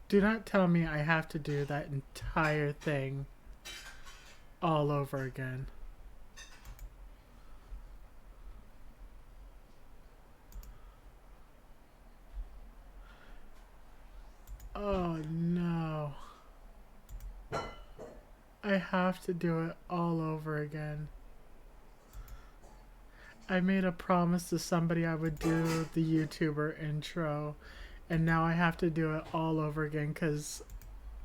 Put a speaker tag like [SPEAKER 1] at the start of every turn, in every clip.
[SPEAKER 1] Do not tell me I have to do that entire thing all over again. Oh no. I have to do it all over again. I made a promise to somebody I would do the YouTuber intro, and now I have to do it all over again because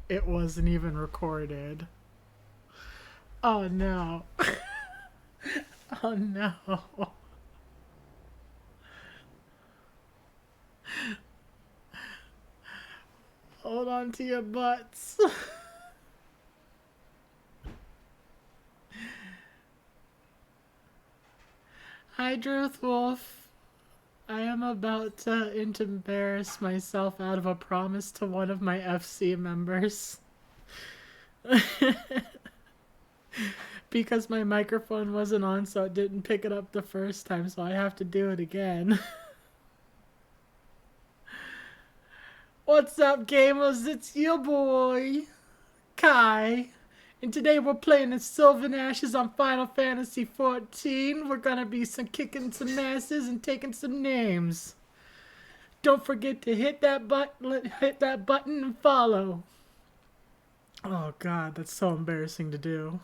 [SPEAKER 1] it wasn't even recorded. Oh no. Oh no. Hold on to your butts. Hi, Druth Wolf. I am about to embarrass myself out of a promise to one of my FC members. Because my microphone wasn't on, so it didn't pick it up the first time, so I have to do it again. What's up, gamers? It's your boy, Kai. And today we're playing the Sylvan Ashes on Final Fantasy XIV. We're gonna be kicking some asses and taking some names. Don't forget to hit that button and follow. Oh god, that's so embarrassing to do.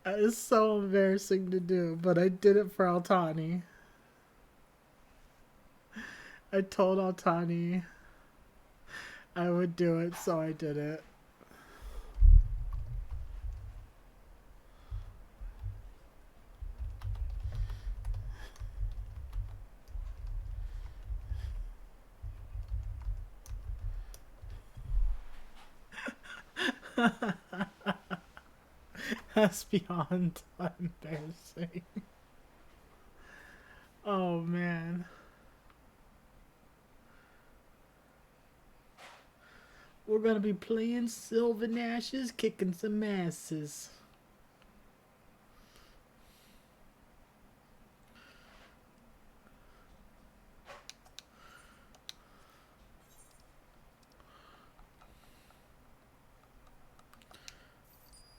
[SPEAKER 1] That is so embarrassing to do, but I did it for Altani. I told Altani I would do it, so I did it. That's beyond embarrassing. Oh man. We're gonna be playing Sylvan Ashes, kicking some asses.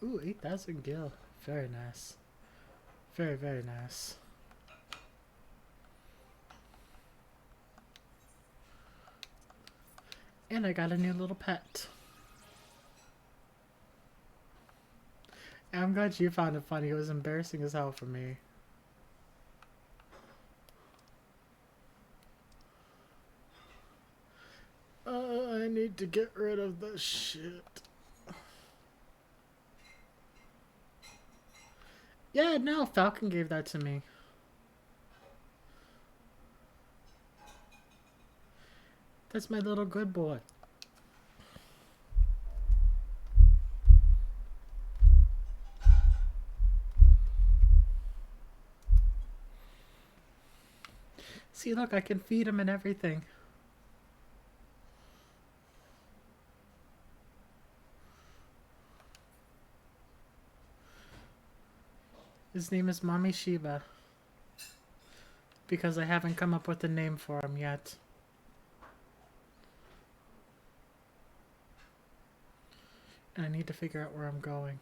[SPEAKER 1] Ooh, 8,000 gil. Very nice. Very, very nice. And I got a new little pet. And I'm glad you found it funny. It was embarrassing as hell for me. I need to get rid of this shit. Yeah, no, Falcon gave that to me. That's my little good boy. See, look, I can feed him and everything. His name is Mommy Shiba. Because I haven't come up with a name for him yet. And I need to figure out where I'm going.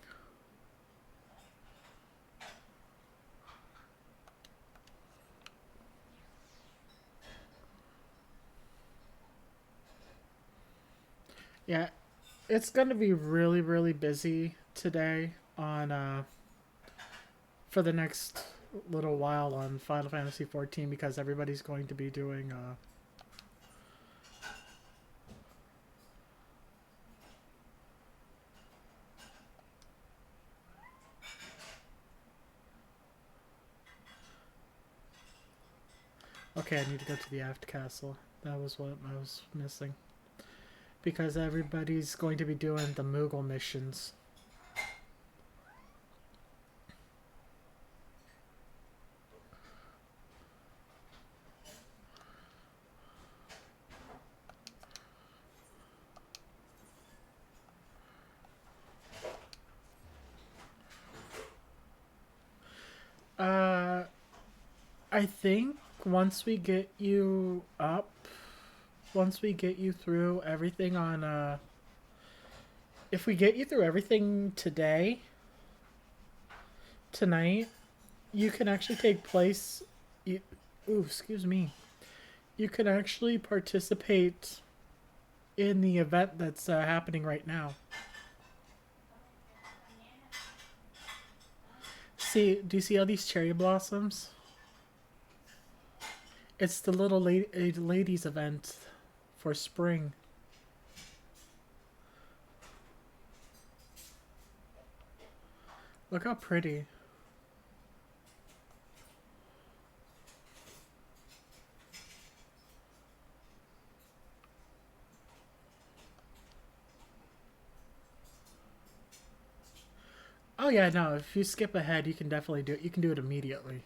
[SPEAKER 1] Yeah, it's gonna be really, really busy today on for the next little while on Final Fantasy XIV because everybody's going to be doing okay, I need to go to the Aft Castle. That was what I was missing. Because everybody's going to be doing the Moogle missions. I think once we get you up, once we get you through everything on, if we get you through everything today, tonight, you can actually take place. You, ooh, excuse me. You can actually participate in the event that's happening right now. See, do you see all these cherry blossoms? It's the little ladies event for spring. Look how pretty. Oh yeah, no, if you skip ahead, you can definitely do it. You can do it immediately.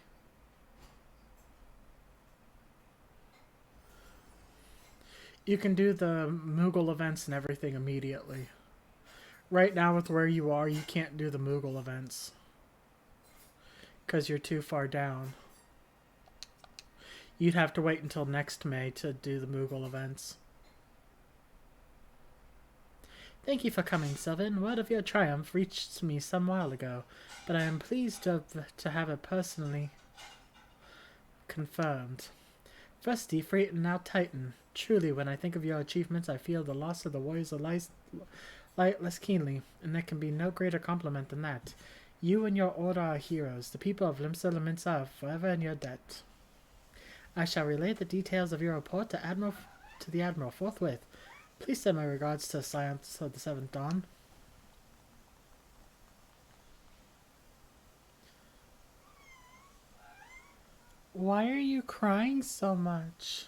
[SPEAKER 1] You can do the Moogle events and everything immediately. Right now with where you are, you can't do the Moogle events. Because you're too far down. You'd have to wait until next May to do the Moogle events. Thank you for coming, Sylvan. Word of your triumph reached me some while ago, but I am pleased to have it personally confirmed. First Defrate and now Titan. Truly, when I think of your achievements, I feel the loss of the warriors less keenly, and there can be no greater compliment than that. You and your order are heroes. The people of Limsa Laments are forever in your debt. I shall relay the details of your report to the Admiral forthwith. Please send my regards to Science of the Seventh Dawn. Why are you crying so much?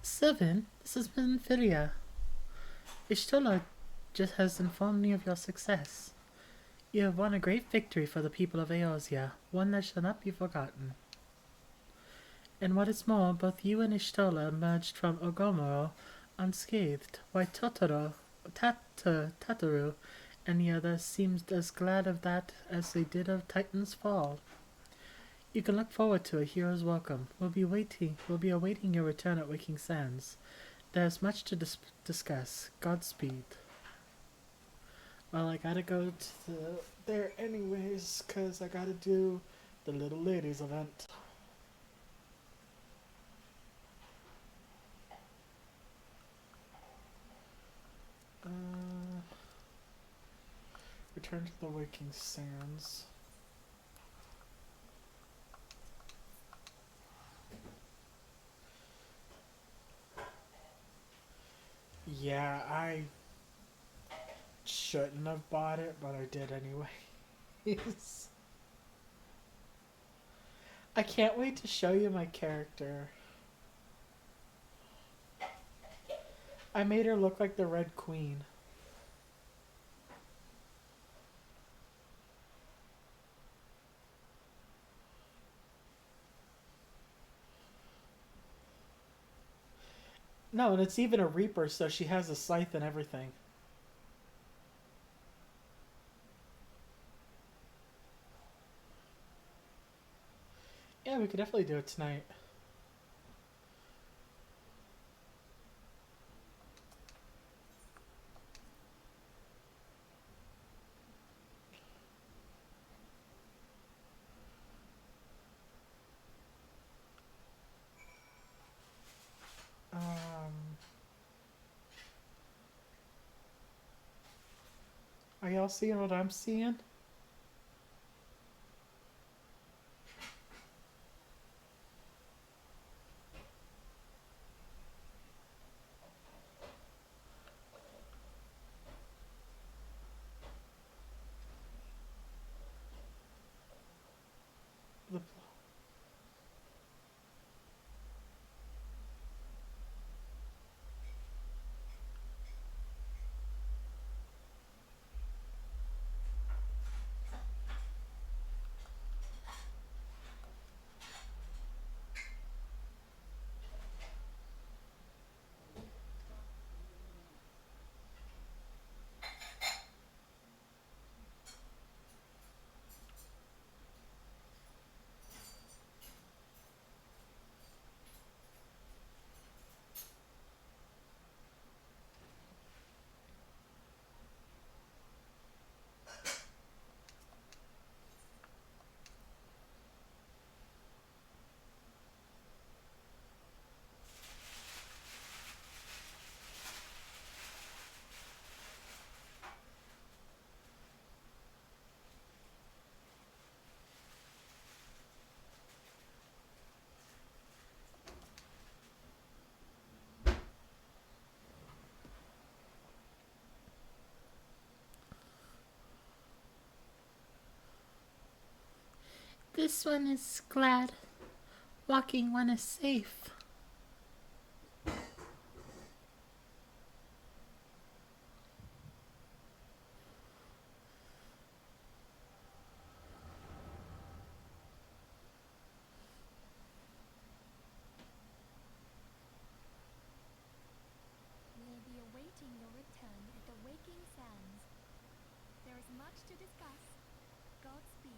[SPEAKER 1] Sylvan, this is Minfilia. Ishtola just has informed me of your success. You have won a great victory for the people of Eorzea, one that shall not be forgotten. And what is more, both you and Ishtola emerged from Ogomoro unscathed, while Tataru and the others seemed as glad of that as they did of Titan's fall. You can look forward to a hero's welcome. We'll be awaiting your return at Waking Sands. There's much to discuss. Godspeed. Well, I gotta go to there anyways, cause I gotta do the little ladies event. Return to the Waking Sands. Yeah, I shouldn't have bought it, but I did anyways. I can't wait to show you my character. I made her look like the Red Queen. No, and it's even a Reaper, so she has a scythe and everything. Yeah, we could definitely do it tonight. Are y'all seeing what I'm seeing? The This one is glad. Walking one is safe.
[SPEAKER 2] We'll be awaiting your return at the Waking Sands. There is much to discuss. Godspeed.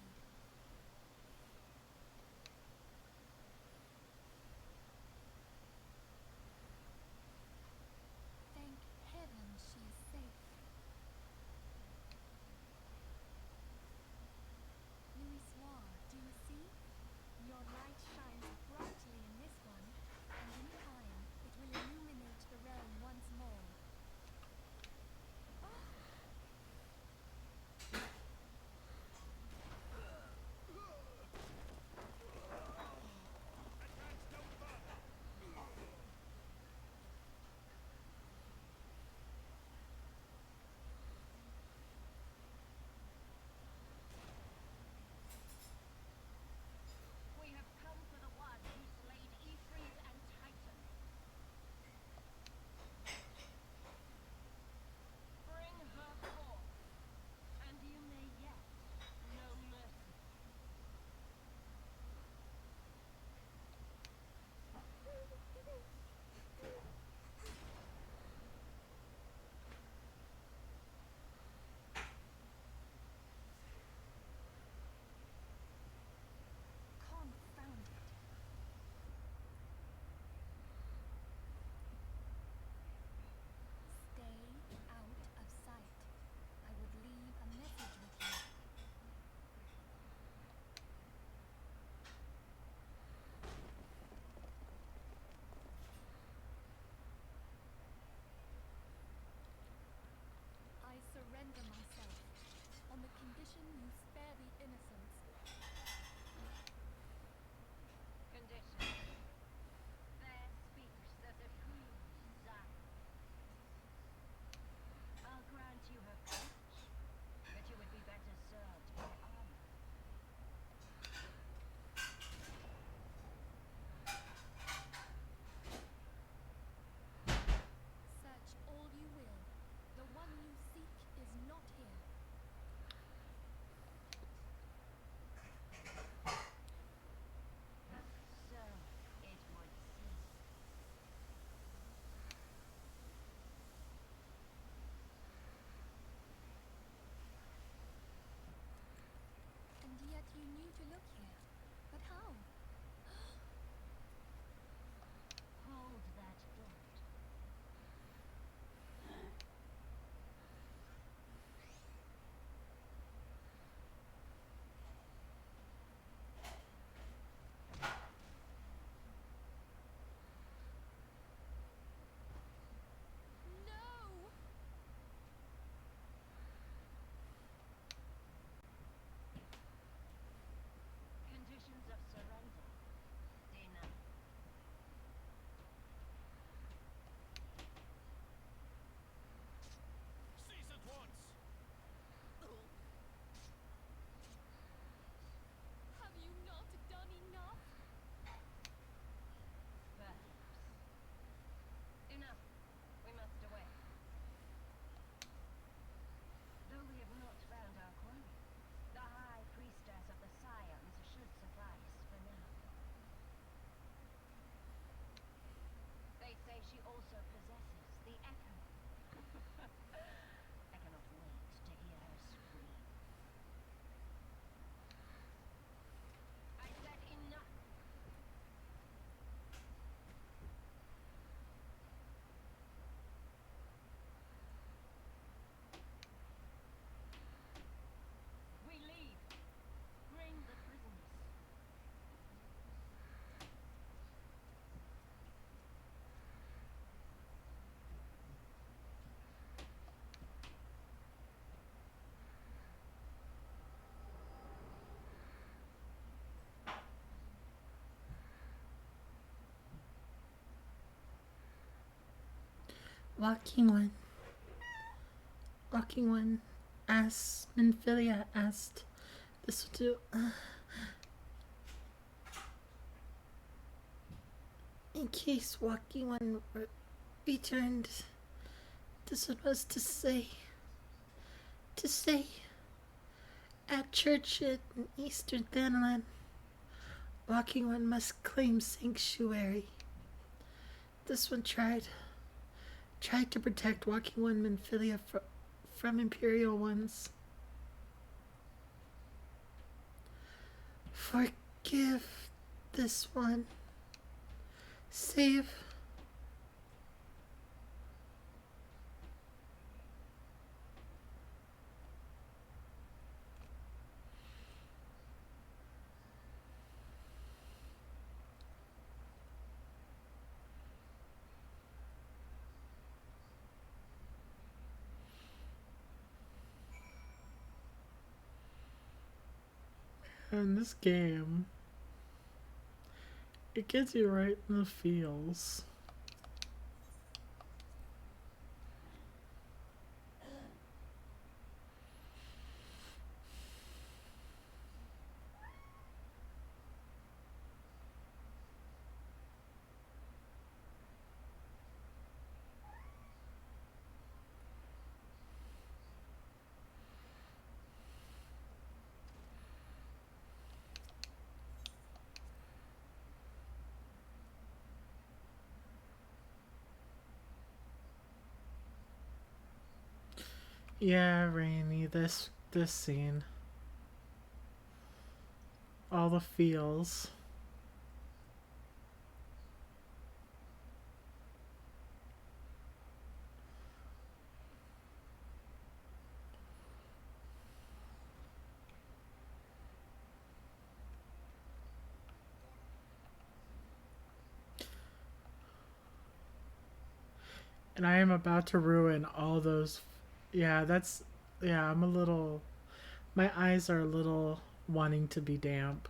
[SPEAKER 2] Thank heaven she is safe. Louis Soir, do you see? Your light shines brightly in this one, and in time it will illuminate the realm once more.
[SPEAKER 3] We have come for the one who slayed Ifrit and Titan. Bring her forth, and you may yet know mercy. Confound it.
[SPEAKER 2] Stay out of sight. I would leave a message with you. I surrender myself, on the condition you spare the innocents.
[SPEAKER 3] Condition. There speaks the supreme desire. I'll grant you her courage, but you would be better served by armor.
[SPEAKER 2] Search all you will. The one you seek is not here.
[SPEAKER 3] So it would seem.
[SPEAKER 2] And yet you knew to look here. But how?
[SPEAKER 3] Hold that thought.
[SPEAKER 2] No!
[SPEAKER 3] Conditions of surrender. Denied.
[SPEAKER 4] Cease at once!
[SPEAKER 2] Have you not done enough?
[SPEAKER 3] Perhaps. Enough. We must away. Though we have not found our quarry, the High Priestess of the Scions should suffice for now. They say she also possesses the echo. I cannot wait to hear her scream. I said enough! We leave. Bring the prisoners.
[SPEAKER 1] Walking one. Walking one asked, Minfilia asked, this will do. In case walking one returned, this one was to say, at church in Eastern Thanalan, walking one must claim sanctuary. This one tried to protect walking one Minfilia from Imperial ones. Forgive this one. Save. In this game, it gets you right in the feels. Yeah, Rainy, this scene. All the feels. And I am about to ruin all those. Yeah, that's. Yeah, I'm a little. My eyes are a little wanting to be damp.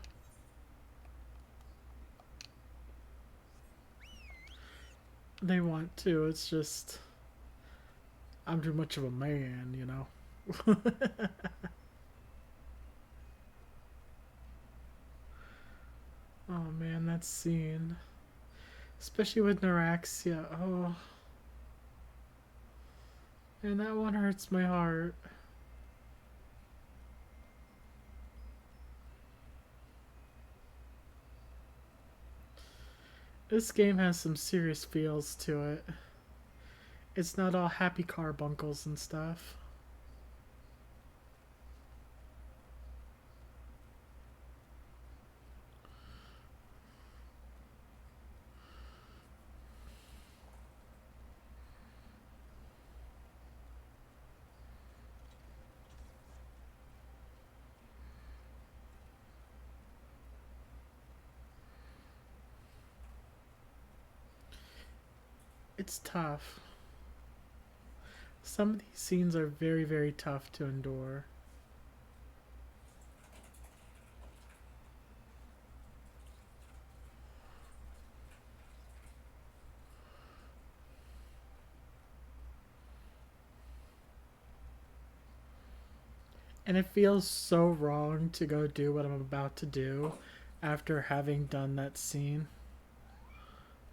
[SPEAKER 1] They want to, it's just. I'm too much of a man, you know? Oh man, that scene. Especially with Neuraxia. Oh. And that one hurts my heart. This game has some serious feels to it. It's not all happy carbuncles and stuff. It's tough. Some of these scenes are very, very tough to endure. And it feels so wrong to go do what I'm about to do after having done that scene.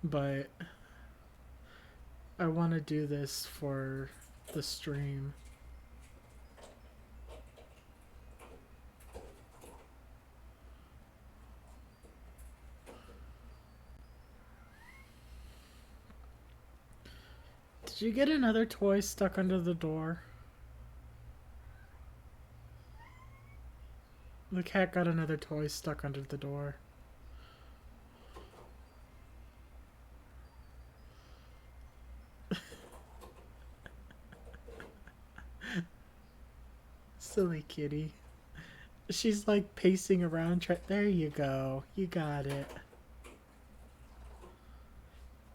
[SPEAKER 1] But I want to do this for the stream. Did you get another toy stuck under the door? The cat got another toy stuck under the door. Silly kitty. She's like pacing around. There you go. You got it.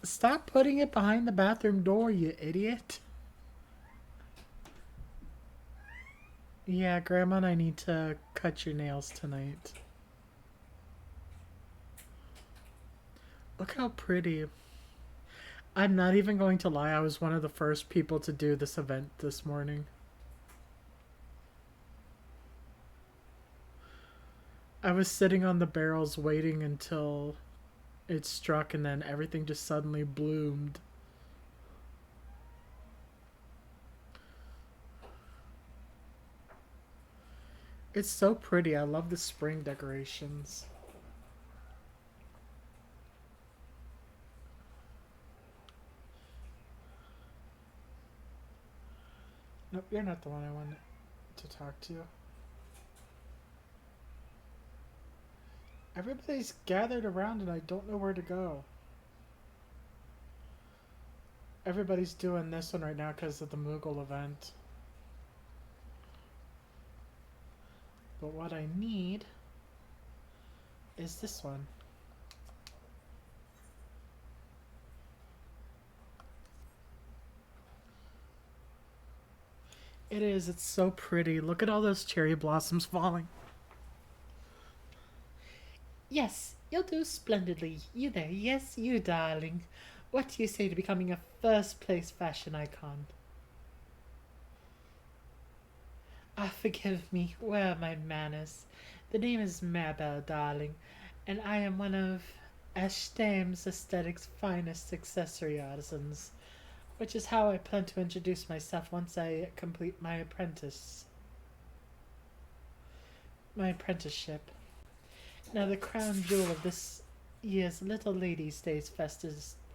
[SPEAKER 1] Stop putting it behind the bathroom door, you idiot. Yeah, Grandma and I need to cut your nails tonight. Look how pretty. I'm not even going to lie, I was one of the first people to do this event this morning. I was sitting on the barrels waiting until it struck and then everything just suddenly bloomed. It's so pretty. I love the spring decorations. Nope, you're not the one I wanted to talk to. Everybody's gathered around and I don't know where to go. Everybody's doing this one right now because of the Moogle event. But what I need is this one. It is. It's so pretty. Look at all those cherry blossoms falling. Yes, you'll do splendidly. You there. Yes, you, darling. What do you say to becoming a first-place fashion icon? Ah, forgive me. Where are my manners? The name is Maribel, darling, and I am one of Ashtame's aesthetics' finest accessory artisans, which is how I plan to introduce myself once I complete my apprenticeship. Now, the crown jewel of this year's Little Ladies' Days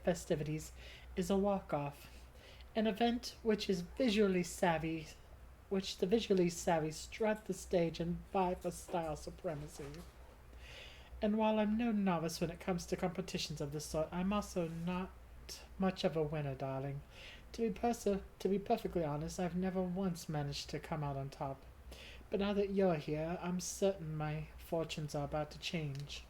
[SPEAKER 1] festivities is a walk-off, an event which the visually savvy strut the stage and vie for style supremacy. And while I'm no novice when it comes to competitions of this sort, I'm also not much of a winner, darling. To be perfectly honest, I've never once managed to come out on top. But now that you're here, I'm certain my fortunes are about to change.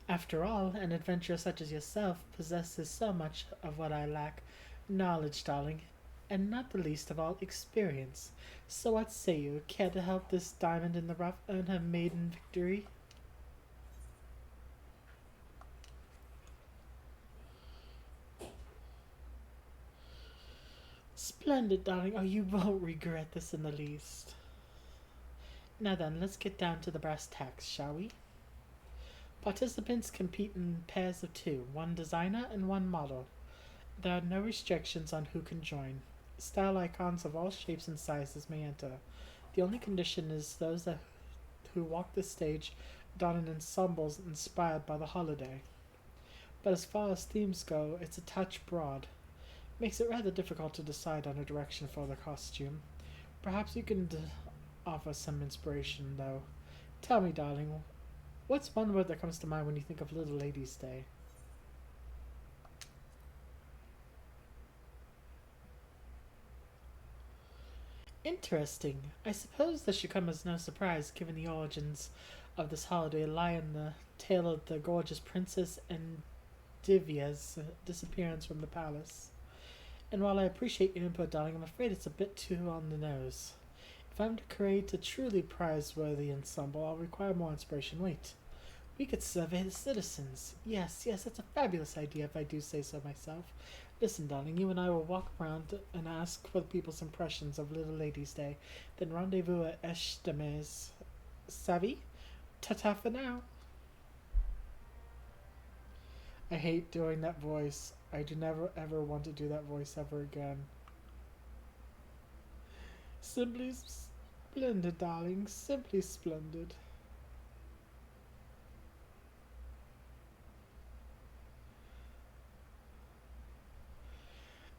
[SPEAKER 1] After all, an adventurer such as yourself possesses so much of what I lack: knowledge, darling, and not the least of all, experience. So what say you? Care to help this diamond in the rough earn her maiden victory? Splendid, darling. Oh, you won't regret this in the least. Now then, let's get down to the brass tacks, shall we? Participants compete in pairs of two, one designer and one model. There are no restrictions on who can join. Style icons of all shapes and sizes may enter. The only condition is those who walk the stage don an ensembles inspired by the holiday. But as far as themes go, it's a touch broad. Makes it rather difficult to decide on a direction for the costume. Perhaps you can offer some inspiration, though. Tell me, darling, what's one word that comes to mind when you think of Little Ladies' Day? Interesting. I suppose this should come as no surprise, given the origins of this holiday lie in the tale of the gorgeous Princess Endivia's disappearance from the palace. And while I appreciate your input, darling, I'm afraid it's a bit too on the nose. If I'm to create a truly prize-worthy ensemble, I'll require more inspiration. Wait, we could survey the citizens. Yes, that's a fabulous idea if I do say so myself. Listen, darling, you and I will walk around and ask for the people's impressions of Little Ladies' Day, then rendezvous at Eshtame's. Savvy? Ta-ta for now. I hate doing that voice. I do never ever want to do that voice ever again. Simply splendid, darling. Simply splendid.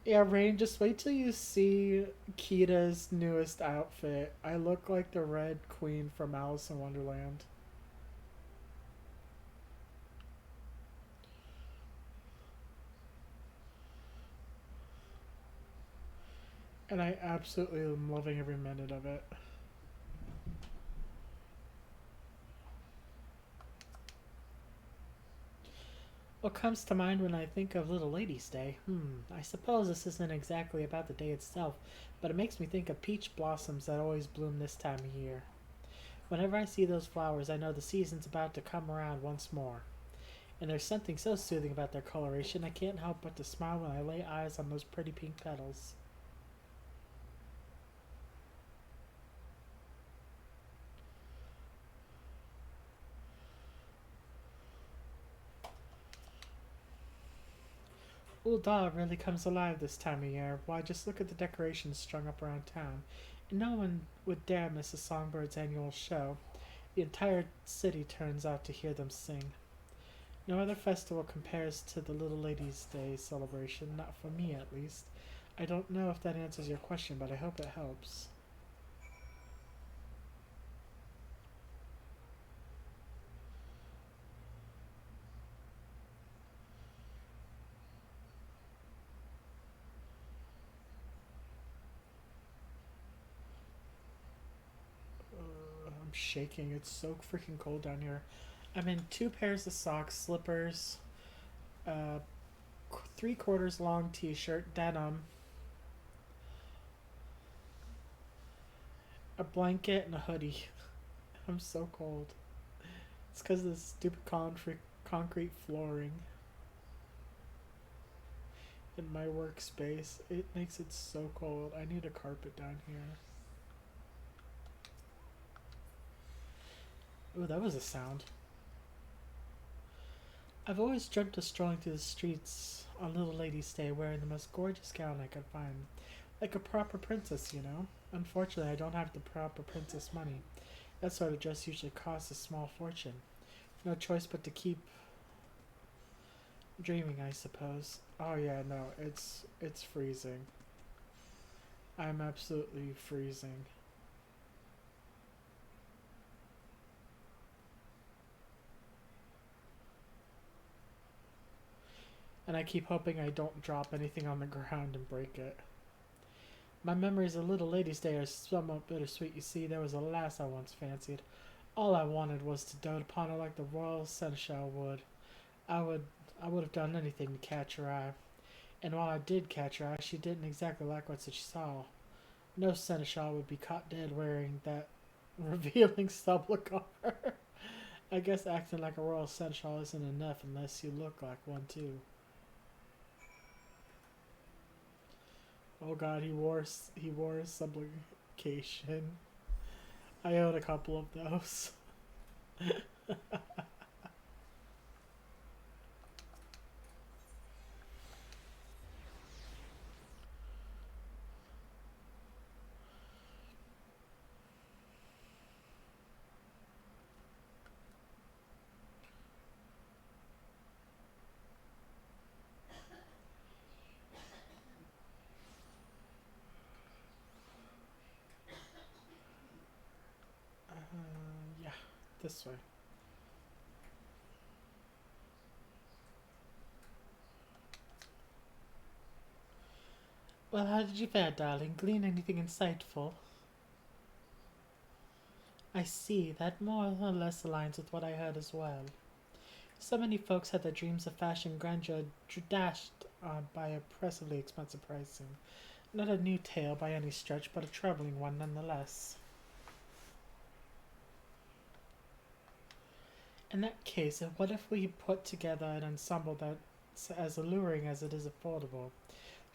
[SPEAKER 1] Yeah, Rain, just wait till you see Kita's newest outfit. I look like the Red Queen from Alice in Wonderland. And I absolutely am loving every minute of it. What comes to mind when I think of Little Ladies' Day? I suppose this isn't exactly about the day itself, but it makes me think of peach blossoms that always bloom this time of year. Whenever I see those flowers, I know the season's about to come around once more. And there's something so soothing about their coloration, I can't help but to smile when I lay eyes on those pretty pink petals. Yule Daw really comes alive this time of year. Why, just look at the decorations strung up around town. And no one would dare miss a Songbird's annual show. The entire city turns out to hear them sing. No other festival compares to the Little Ladies' Day celebration, not for me at least. I don't know if that answers your question, but I hope it helps. I'm shaking. It's so freaking cold down here. I'm in 2 pairs of socks, slippers, uh, 3/4 long t-shirt, denim, a blanket, and a hoodie. I'm so cold. It's because of this stupid concrete flooring in my workspace. It makes it so cold. I need a carpet down here. Oh, that was a sound. I've always dreamt of strolling through the streets on Little Lady's Day wearing the most gorgeous gown I could find. Like a proper princess, you know? Unfortunately, I don't have the proper princess money. That sort of dress usually costs a small fortune. No choice but to keep dreaming, I suppose. Oh yeah, no, it's freezing. I'm absolutely freezing. And I keep hoping I don't drop anything on the ground and break it. My memories of Little Lady's Day are somewhat bittersweet. You see, there was a lass I once fancied. All I wanted was to dote upon her like the royal seneschal would. I would I would have done anything to catch her eye. And while I did catch her eye, she didn't exactly like what she saw. No seneschal would be caught dead wearing that revealing stubble cover. I guess acting like a royal seneschal isn't enough unless you look like one too. Oh god, he wore a supplication. I own a couple of those. Yeah, this way. Well, how did you fare, darling? Glean anything insightful? I see, that more or less aligns with what I heard as well. So many folks had their dreams of fashion grandeur dashed by oppressively expensive pricing. Not a new tale by any stretch, but a troubling one nonetheless. In that case, what if we put together an ensemble that's as alluring as it is affordable?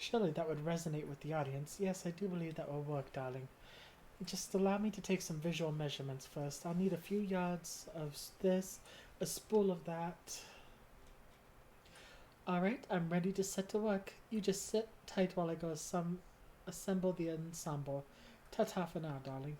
[SPEAKER 1] Surely that would resonate with the audience. Yes, I do believe that will work, darling. Just allow me to take some visual measurements first. I'll need a few yards of this, a spool of that. Alright, I'm ready to set to work. You just sit tight while I go assemble the ensemble. Ta-ta for now, darling.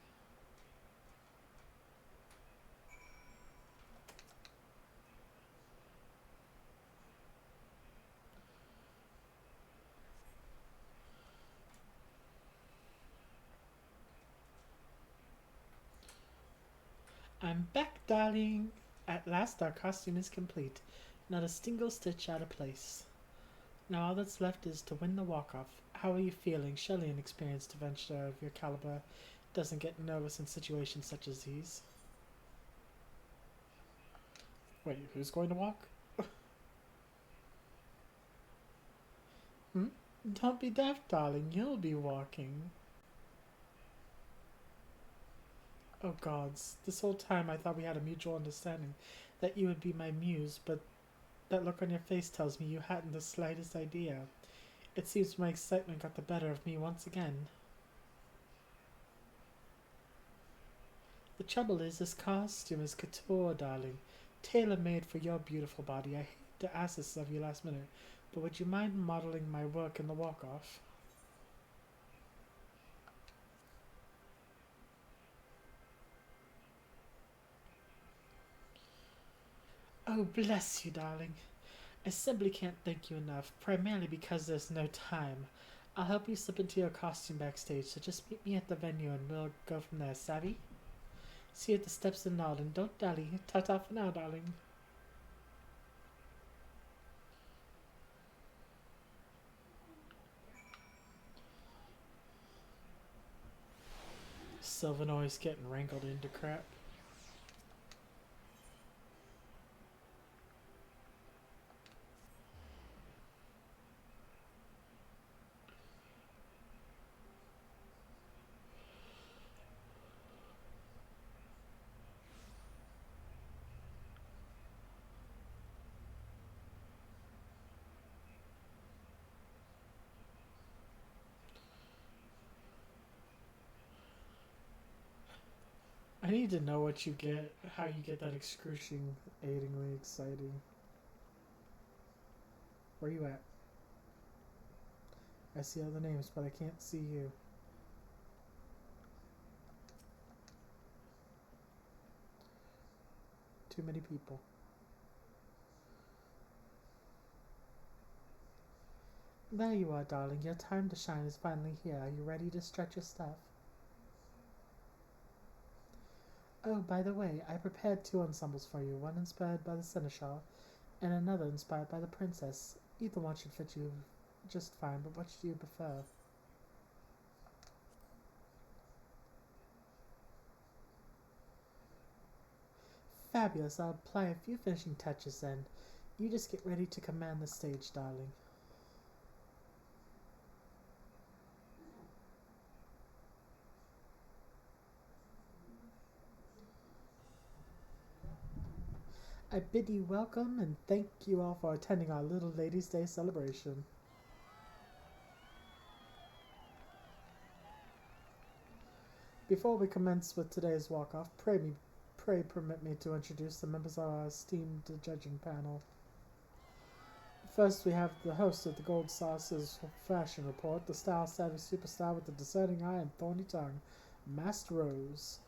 [SPEAKER 1] I'm back, darling. At last our costume is complete. Not a single stitch out of place. Now all that's left is to win the walk-off. How are you feeling? Surely an experienced adventurer of your caliber doesn't get nervous in situations such as these. Wait, who's going to walk? Hmm? Don't be daft, darling. You'll be walking. Oh gods, this whole time I thought we had a mutual understanding that you would be my muse, but that look on your face tells me you hadn't the slightest idea. It seems my excitement got the better of me once again. The trouble is, this costume is couture, darling. Tailor-made for your beautiful body. I hate to ask this of you last minute, But would you mind modeling my work in the walk-off? Oh, bless you, darling. I simply can't thank you enough, primarily because there's no time. I'll help you slip into your costume backstage, so just meet me at the venue and we'll go from there, savvy? See you at the steps and nod, and don't dally. Ta-ta for now, darling. Sylvan always getting wrangled into crap. I need to know what you get, how you get that excruciatingly exciting. Where you at? I see all the names, but I can't see you. Too many people. There you are, darling. Your time to shine is finally here. Are you ready to stretch your stuff? Oh, by the way, I prepared two ensembles for you, one inspired by the seneschal, and another inspired by the princess. Either one should fit you just fine, but which do you prefer? Fabulous. I'll apply a few finishing touches then. You just get ready to command the stage, darling. I bid you welcome and thank you all for attending our Little Ladies' Day celebration. Before we commence with today's walk-off, pray permit me to introduce the members of our esteemed judging panel. First, we have the host of the Gold Sauce's Fashion Report, the style-savvy superstar with the discerning eye and thorny tongue, Masked Rose.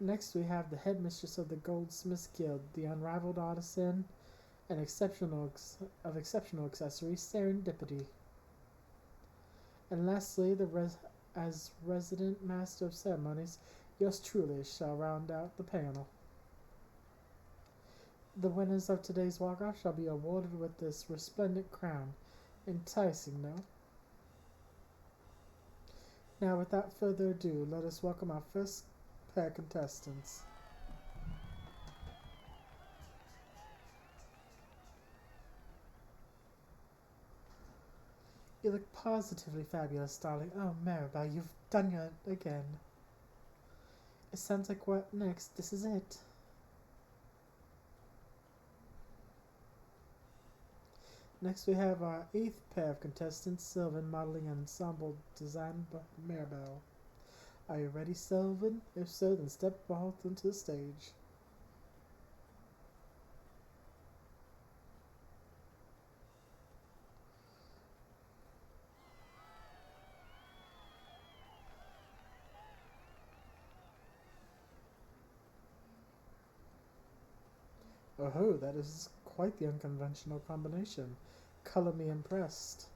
[SPEAKER 1] Next, we have the headmistress of the Goldsmiths Guild, the unrivaled artisan and exceptional accessories, Serendipity. And lastly, as resident master of ceremonies, yours truly shall round out the panel. The winners of today's walk-off shall be awarded with this resplendent crown. Enticing, no? Now, without further ado, let us welcome our first pair of contestants. You look positively fabulous, darling. Oh, Maribel, you've done it again. It sounds like what next? This is it. Next we have our 8th pair of contestants, Sylvan Modeling Ensemble designed by Maribel. Are you ready, Sylvan? If so, then step forth into the stage. Oh, that is quite the unconventional combination. Color me impressed.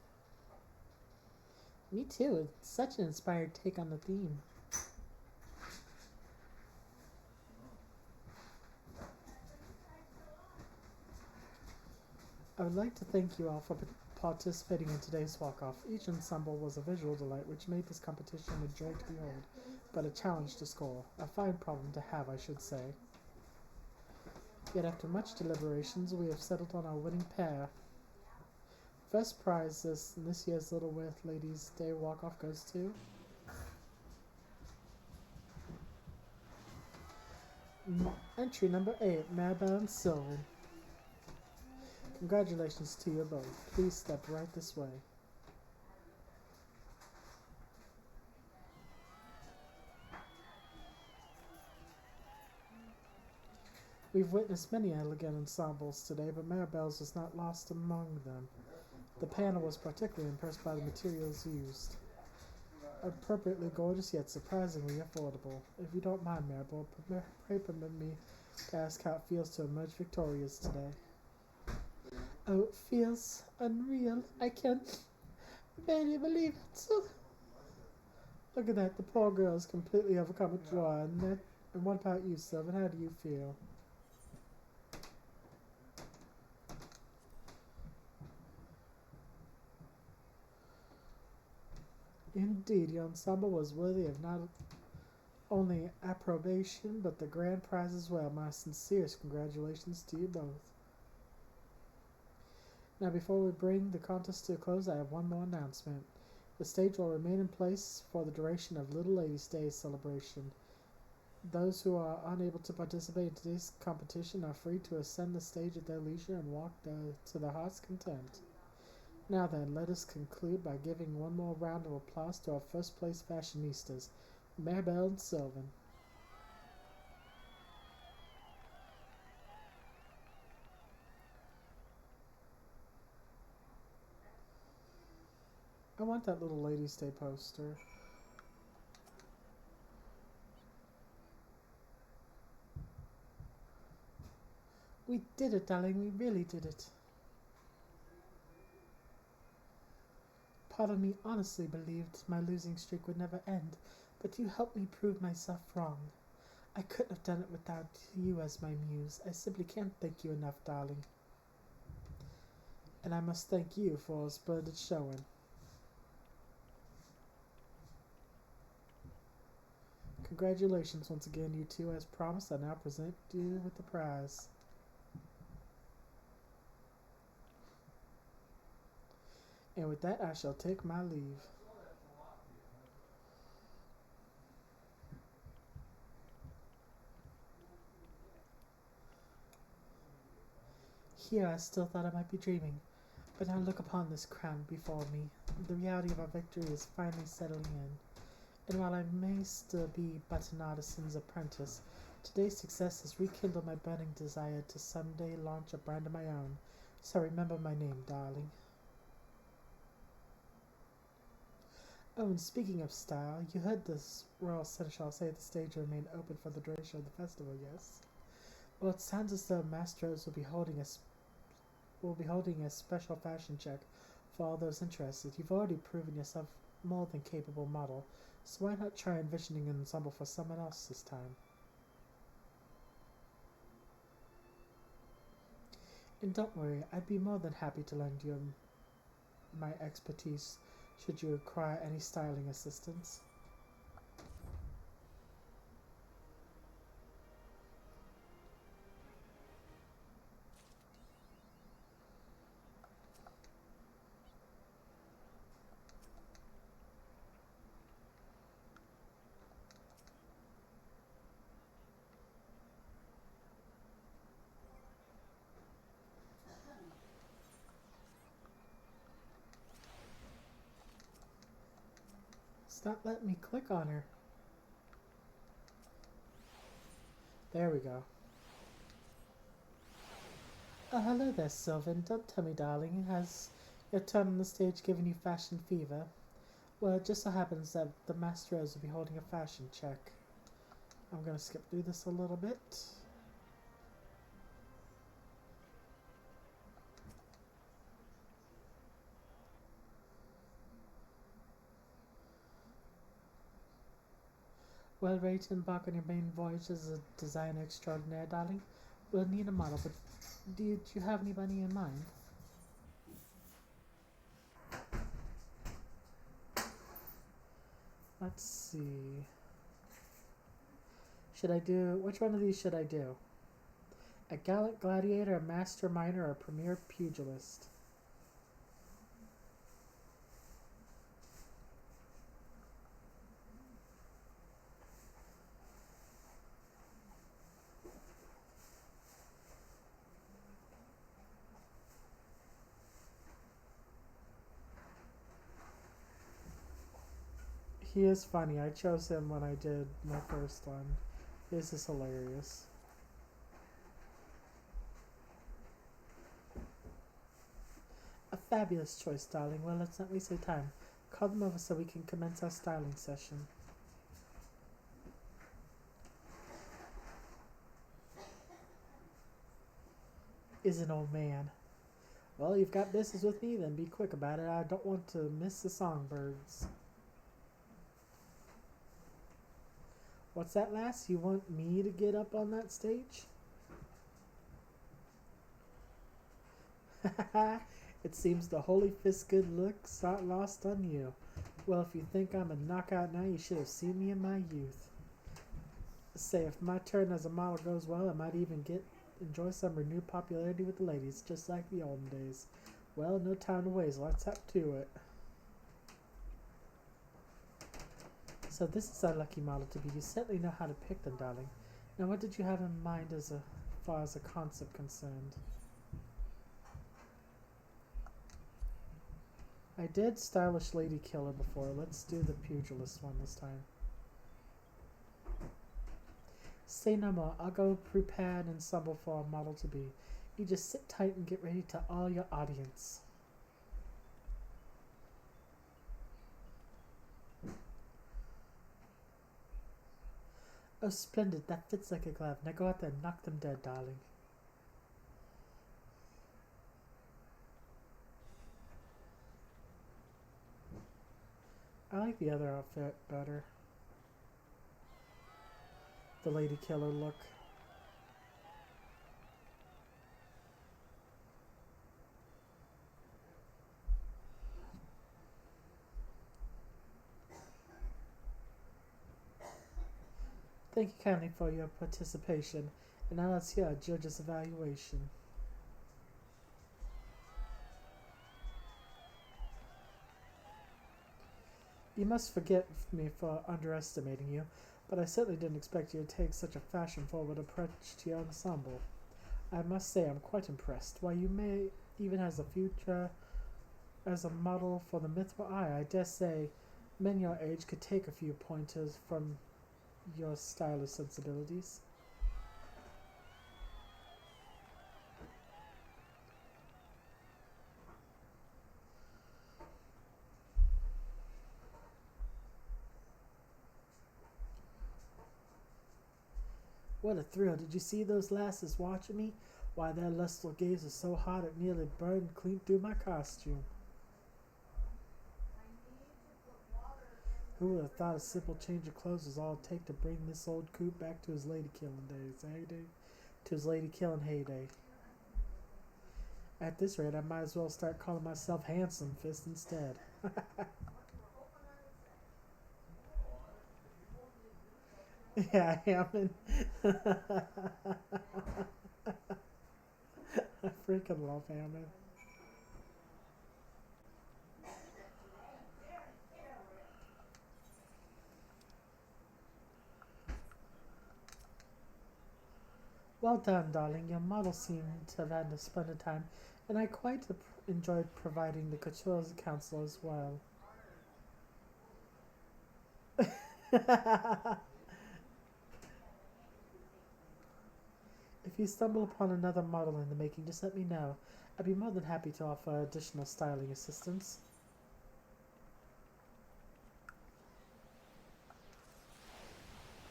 [SPEAKER 1] Me too. It's such an inspired take on the theme. I would like to thank you all for participating in today's walk-off. Each ensemble was a visual delight, which made this competition a joy to behold, but a challenge to score. A fine problem to have, I should say. Yet after much deliberations, we have settled on our winning pair. First prize this year's Littleworth Ladies' Day walk-off goes to entry number 8, Maribel and Sylvan. Congratulations to you both. Please step right this way. We've witnessed many elegant ensembles today, but Maribel's was not lost among them. The panel was particularly impressed by the materials used. Appropriately gorgeous yet surprisingly affordable. If you don't mind, Maribel, pray permit me to ask how it feels to emerge victorious today. Oh, it feels unreal. I can't barely believe it. Look at that, the poor girl is completely overcome with joy. And what about you, Sylvan? How do you feel? Indeed, your ensemble was worthy of not only approbation, but the grand prize as well. My sincerest congratulations to you both. Now, before we bring the contest to a close, I have one more announcement. The stage will remain in place for the duration of Little Lady's Day celebration. Those who are unable to participate in today's competition are free to ascend the stage at their leisure and walk to their heart's content. Now then, let us conclude by giving one more round of applause to our first place fashionistas, Maribel and Sylvan. I want that Little Lady's Day poster. We did it, darling, we really did it. Part of me honestly believed my losing streak would never end, but you helped me prove myself wrong. I couldn't have done it without you as my muse. I simply can't thank you enough, darling. And I must thank you for a splendid showing. Congratulations once again, you two. As promised, I now present you with the prize. And with that, I shall take my leave. Here I still thought I might be dreaming, but now look upon this crown before me. The reality of our victory is finally settling in. And while I may still be but an artisan's apprentice, today's success has rekindled my burning desire to someday launch a brand of my own. So remember my name, darling. Oh, and speaking of style, you heard this Royal Seneschal say the stage will remain open for the duration of the festival, yes? Well, it sounds as though Mastros will be holding a special fashion check for all those interested. You've already proven yourself more than capable model, so why not try envisioning an ensemble for someone else this time? And don't worry, I'd be more than happy to lend you my expertise should you require any styling assistance. Stop letting me click on her. There we go. Oh, hello there, Sylvan. Don't tell me, darling, has your turn on the stage given you fashion fever? Well, it just so happens that the Mastros will be holding a fashion check. I'm gonna skip through this a little bit. Well, ready to embark on your main voyage as a designer extraordinaire, darling? We'll need a model, but did you have anybody in mind? Let's see. Which one of these should I do? A gallant gladiator, a master miner, or a premier pugilist? He is funny. I chose him when I did my first one. This is hilarious. Fabulous choice, darling. Well, let's not waste our time. Call them over so we can commence our styling session. Is an old man. Well, you've got business with me, then be quick about it. I don't want to miss the songbirds. What's that, lass? You want me to get up on that stage? It seems the Holy Fist good looks not lost on you. Well, if you think I'm a knockout now, you should have seen me in my youth. Say, if my turn as a model goes well, I might even enjoy some renewed popularity with the ladies, just like the olden days. Well, no time to waste. Let's up to it. So this is our lucky model to be. You certainly know how to pick them, darling. Now, what did you have in mind as far as a concept concerned? I did Stylish Lady Killer before. Let's do the Pugilist one this time. Say no more. I'll go prepare an ensemble for our model to be. You just sit tight and get ready to awe your audience. Oh, splendid. That fits like a glove. Now go out there and knock them dead, darling. I like the other outfit better. The Lady Killer look. Thank you kindly for your participation. And now let's hear our judge's evaluation. You must forgive me for underestimating you, but I certainly didn't expect you to take such a fashion-forward approach to your ensemble. I must say I'm quite impressed. Why, you may even has a future as a model for the mythical eye. I dare say men your age could take a few pointers from your stylish sensibilities. What a thrill. Did you see those lasses watching me? Why, their lustful gaze was so hot it nearly burned clean through my costume. Who would have thought a simple change of clothes was all it'd take to bring this old coot back to his lady killing days, eh? To his lady killing heyday. At this rate, I might as well start calling myself Handsome Fist instead. Yeah, I am. I freaking love Hammond. Well done, darling. Your model seemed to have had a splendid time, and I quite enjoyed providing the Couture's counsel as well. If you stumble upon another model in the making, just let me know. I'd be more than happy to offer additional styling assistance.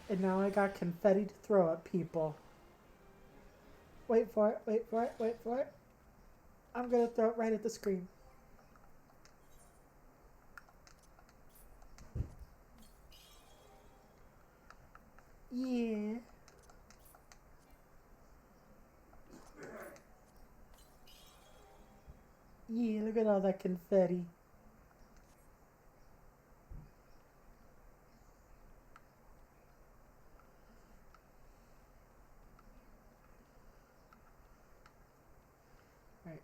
[SPEAKER 1] And now I got confetti to throw at people. Wait for it, wait for it, wait for it. I'm gonna throw it right at the screen. Yeah. Yeah, look at all that confetti. Right.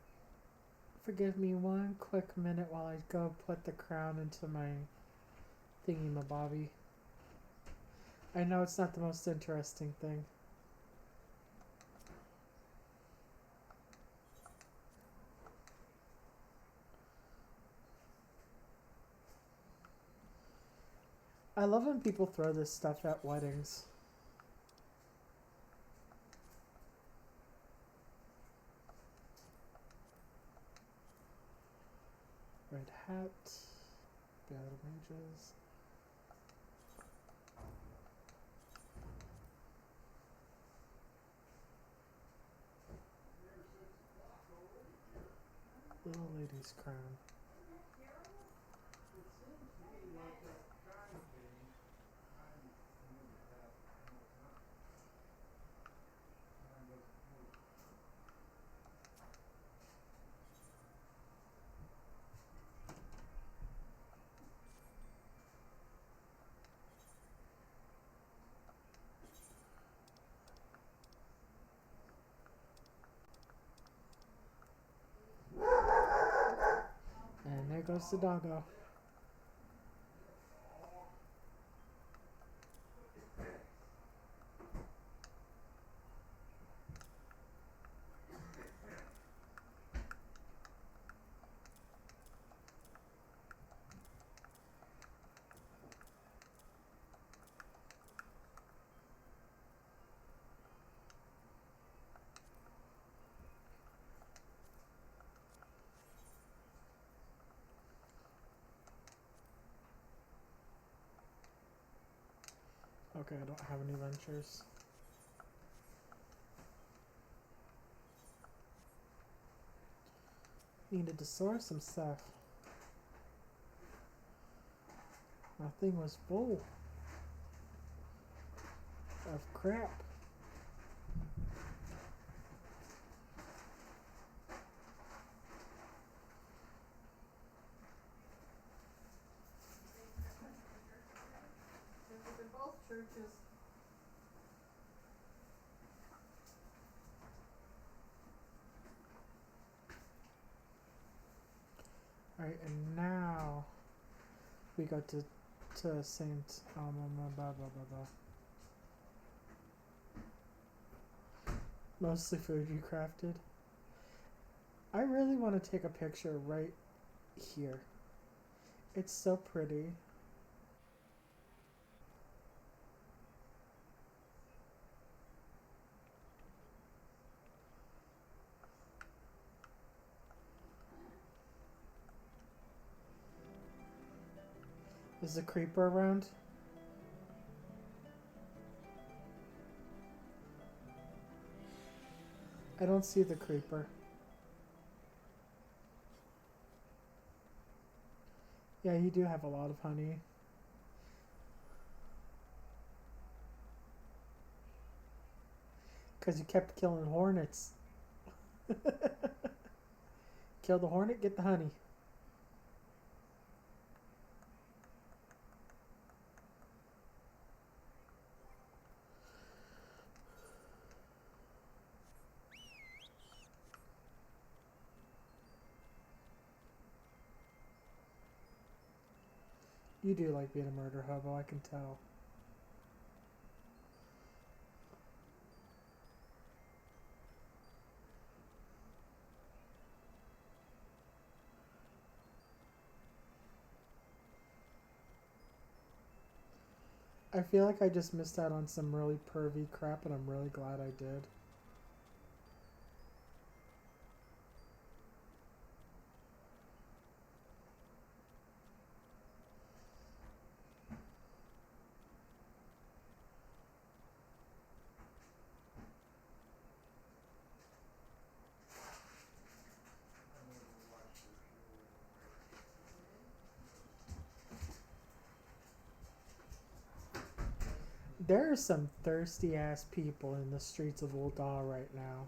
[SPEAKER 1] Forgive me one quick minute while I go put the crown into my thingy-mabobby. I know it's not the most interesting thing. I love when people throw this stuff at weddings. red hat. Battle mages. Little lady's crown. And there goes the doggo. Okay, I don't have any ventures. Needed to source some stuff. My thing was full of crap.
[SPEAKER 4] In both churches.
[SPEAKER 1] Alright, and now we go to Saint blah blah blah blah. Mostly food you crafted. I really want to take a picture right here. It's so pretty. Is the creeper around? I don't see the creeper. Yeah, you do have a lot of honey. Because you kept killing hornets. Kill the hornet, get the honey. You do like being a murder hobo, I can tell. I feel like I just missed out on some really pervy crap, and I'm really glad I did. There are some thirsty ass people in the streets of Ul'dah right now.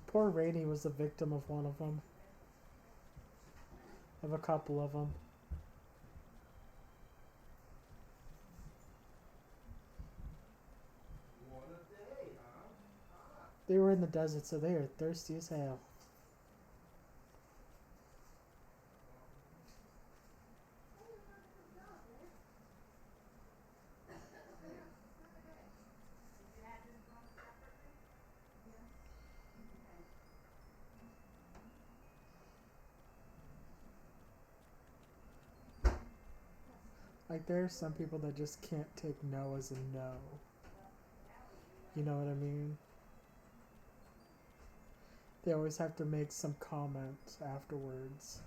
[SPEAKER 1] Poor Rainy was the victim of one of them. Of a couple of them. They were in the desert, so they are thirsty as hell. Like, there are some people that just can't take no as a no. You know what I mean? They always have to make some comment afterwards.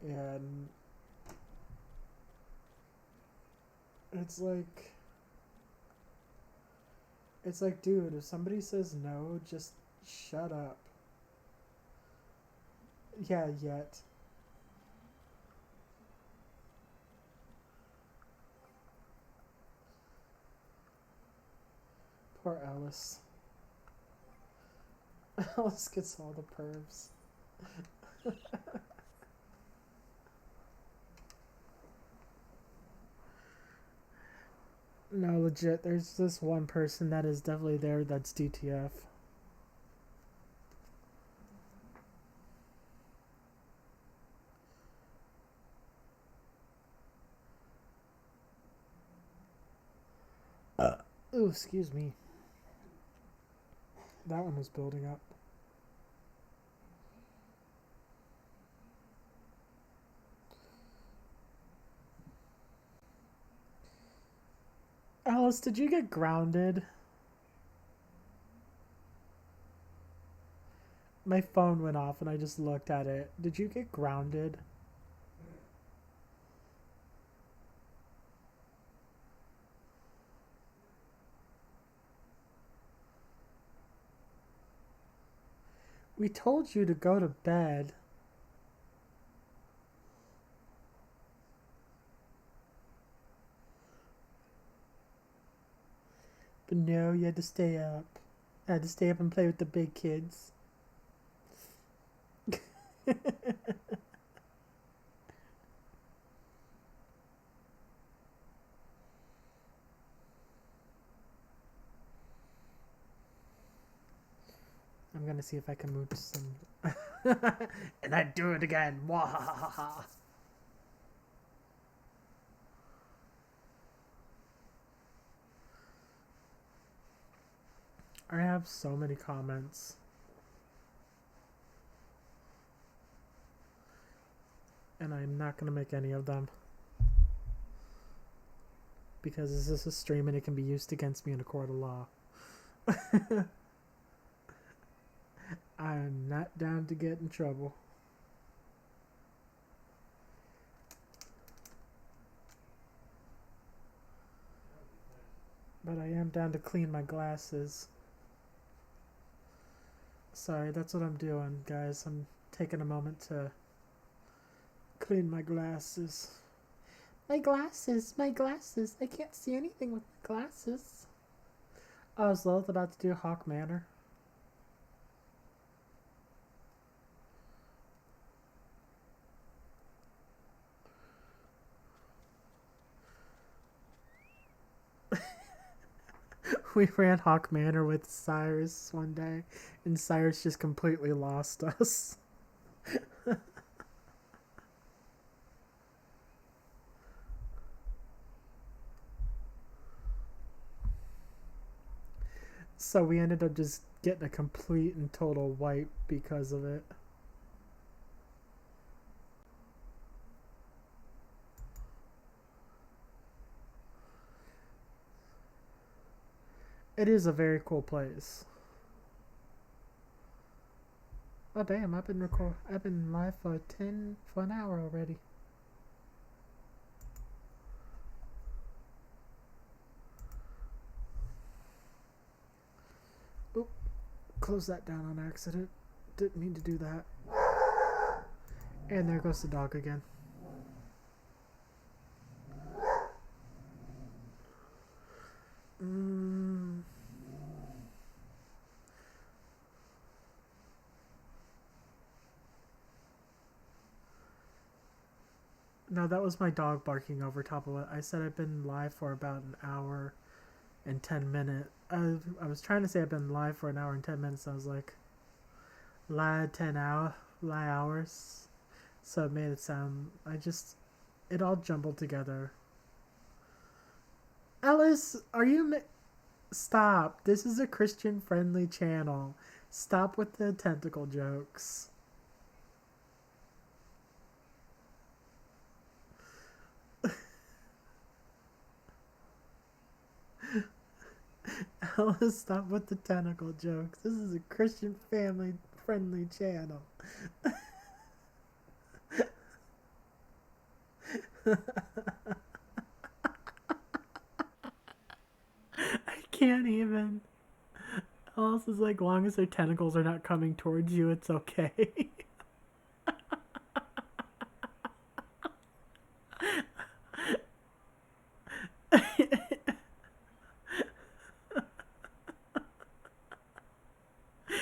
[SPEAKER 1] And it's like, dude, if somebody says no, just shut up. Yeah, yet. Poor Alice. Alice gets all the pervs. No, legit, there's this one person that is definitely there that's DTF. Ooh, excuse me. That one was building up. Alice, did you get grounded? My phone went off and I just looked at it. Did you get grounded? We told you to go to bed. But no, you had to stay up. I had to stay up and play with the big kids. I'm gonna see if I can move some. And I do it again. Wahahaha. I have so many comments. And I'm not gonna make any of them. Because this is a stream and it can be used against me in a court of law. I'm not down to get in trouble. But I am down to clean my glasses. Sorry, that's what I'm doing, guys. I'm taking a moment to clean my glasses. My glasses, my glasses. I can't see anything with my glasses. I was Lilith about to do Hawk Manor. We ran Hawk Manor with Cyrus one day, and Cyrus just completely lost us. So we ended up just getting a complete and total wipe because of it. It is a very cool place. Oh damn! I've been live for an hour already. Oop! Close that down on accident. Didn't mean to do that. And there goes the dog again. No, that was my dog barking over top of it. I said I've been live for about an hour and 10 minutes. I was trying to say I've been live for an hour and 10 minutes. I was like, live 10 hours. So it made it sound, it all jumbled together. Alice, are you, stop. This is a Christian friendly channel. Stop with the tentacle jokes. Let's stop with the tentacle jokes. This is a Christian family friendly channel. I can't even. Alice is like, long as their tentacles are not coming towards you, it's okay.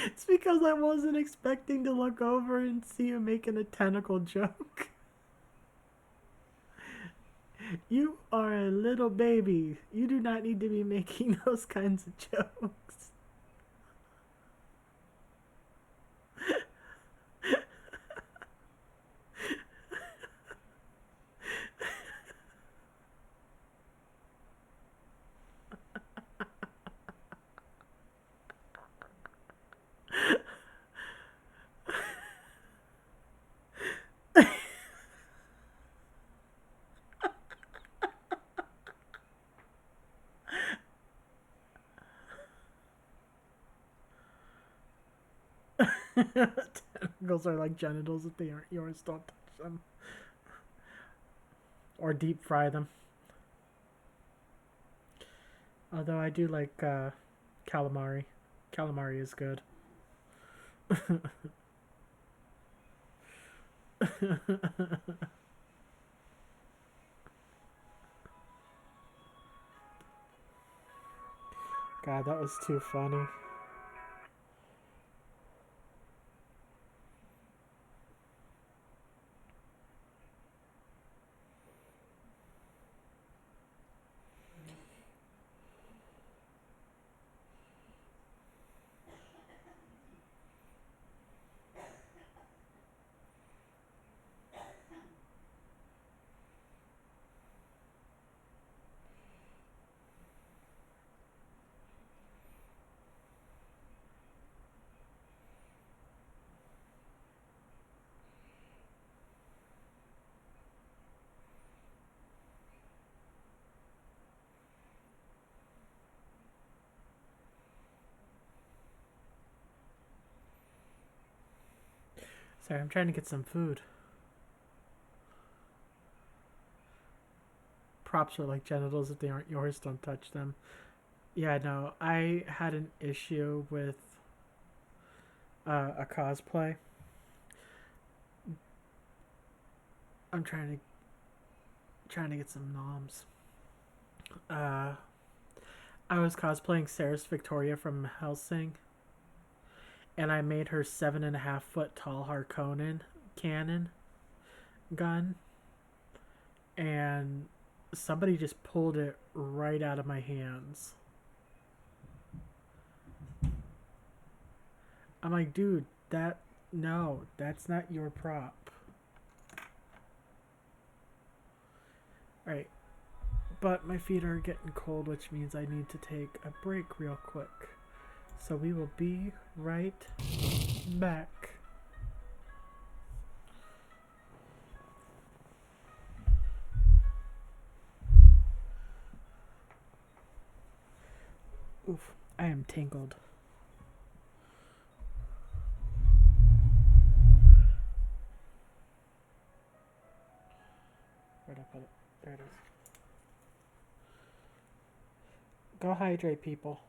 [SPEAKER 1] It's because I wasn't expecting to look over and see you making a tentacle joke. You are a little baby. You do not need to be making those kinds of jokes. Tentacles are like genitals. If they aren't yours, don't touch them. Or deep fry them. Although I do like calamari. Calamari is good. God, that was too funny. Sorry, I'm trying to get some food. Props are like genitals. If they aren't yours, don't touch them. Yeah, no, I had an issue with a cosplay. I'm trying to get some noms. Uh, I was cosplaying Sarah's Victoria from Helsing, and I made her 7.5 foot tall Harkonnen cannon gun, and somebody just pulled it right out of my hands. I'm like, dude, no, that's not your prop. Alright, but my feet are getting cold, which means I need to take a break real quick. So we will be right back. Oof, I am tangled. Where'd I put it? There it is. Go hydrate, people.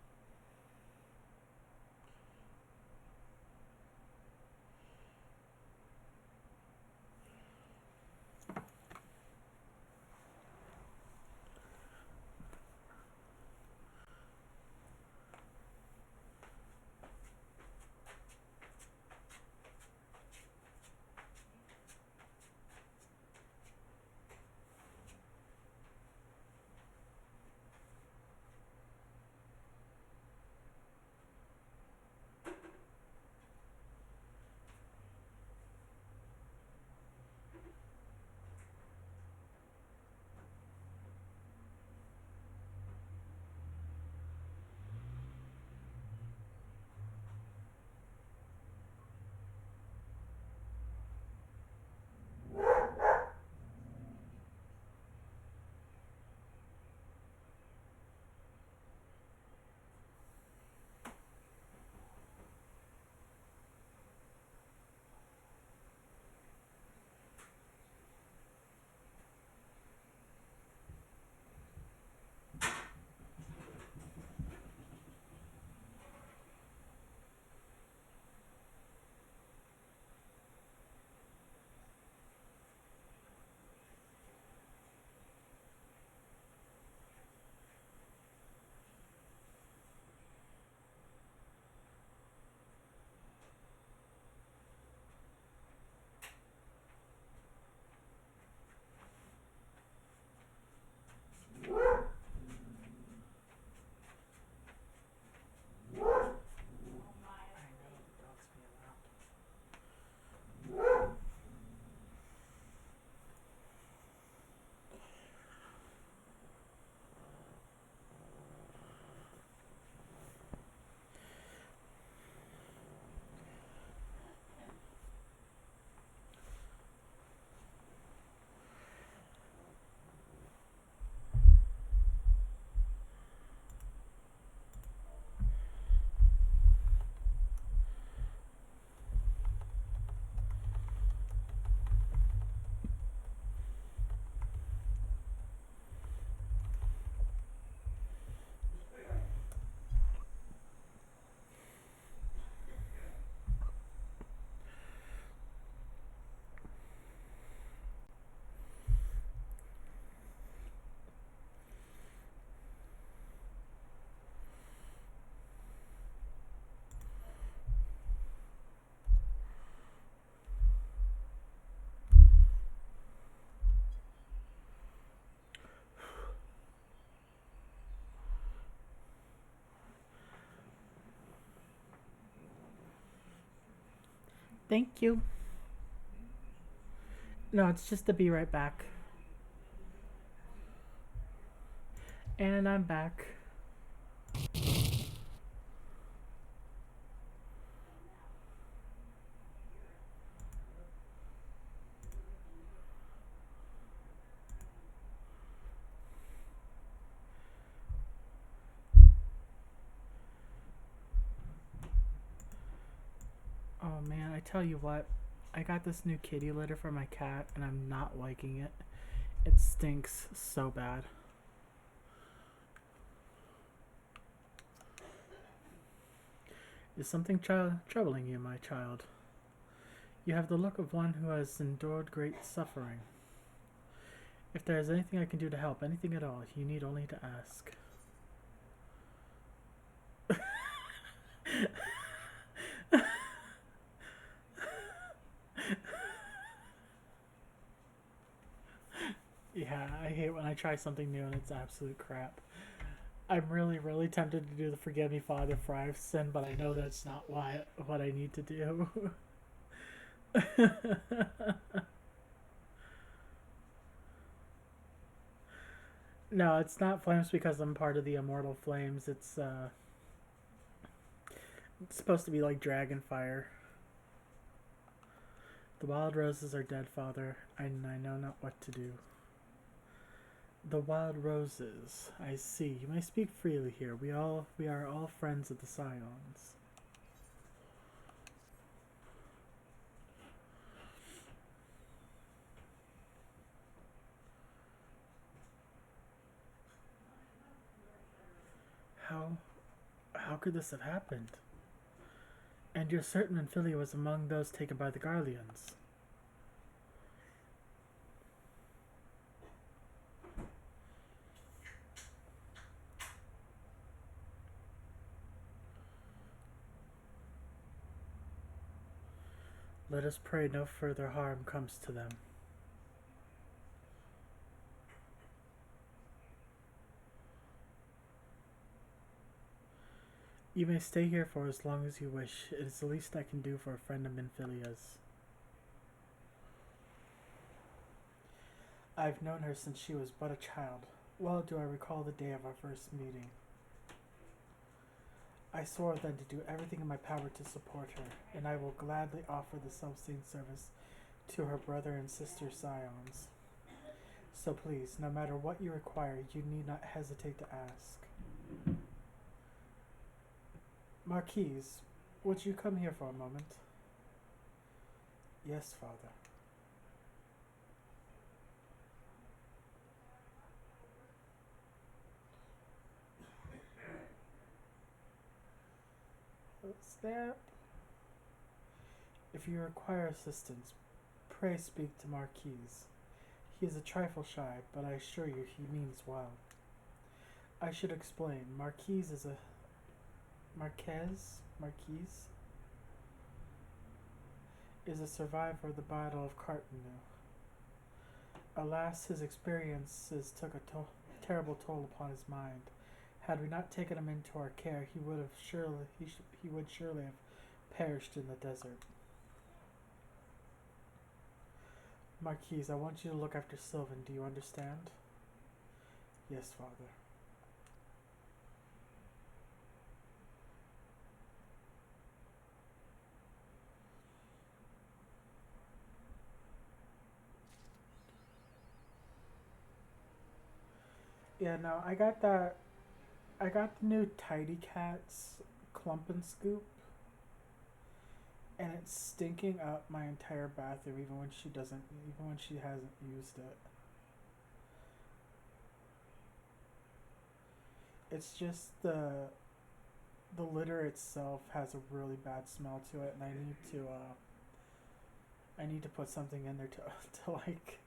[SPEAKER 1] Thank you. No, it's just to be right back. And I'm back. Oh man, I tell you what. I got this new kitty litter for my cat and I'm not liking it. It stinks so bad. Is something troubling you, my child? You have the look of one who has endured great suffering. If there is anything I can do to help, anything at all, you need only to ask. Yeah, I hate when I try something new and it's absolute crap. I'm really, really tempted to do the Forgive Me Father for I've sinned, but I know that's not what I need to do. No, it's not flames because I'm part of the immortal flames. It's supposed to be like dragon fire. The wild roses are dead, Father, and I know not what to do. The wild roses. I see. You may speak freely here. We are all friends of the Scions. How how could this have happened? And you're certain Amphilia was among those taken by the Garleans. Let us pray no further harm comes to them. You may stay here for as long as you wish. It is the least I can do for a friend of Minfilia's. I've known her since she was but a child. Well do I recall the day of our first meeting. I swore then to do everything in my power to support her, and I will gladly offer the self-same service to her brother and sister Scions. So please, no matter what you require, you need not hesitate to ask. Marquise, would you come here for a moment? Yes, Father. Snap. If you require assistance, pray speak to Marquise. He is a trifle shy, but I assure you he means well. I should explain. Marquise is a Marquise is a survivor of the Battle of Cartonu. Alas, his experiences took a terrible toll upon his mind. Had we not taken him into our care, he would surely have perished in the desert. Marquise, I want you to look after Sylvan. Do you understand? Yes, Father. Yeah, no, I got the new Tidy Cats Clump and Scoop, and it's stinking up my entire bathroom even when she hasn't used it. It's just the litter itself has a really bad smell to it, and I need to put something in there to to like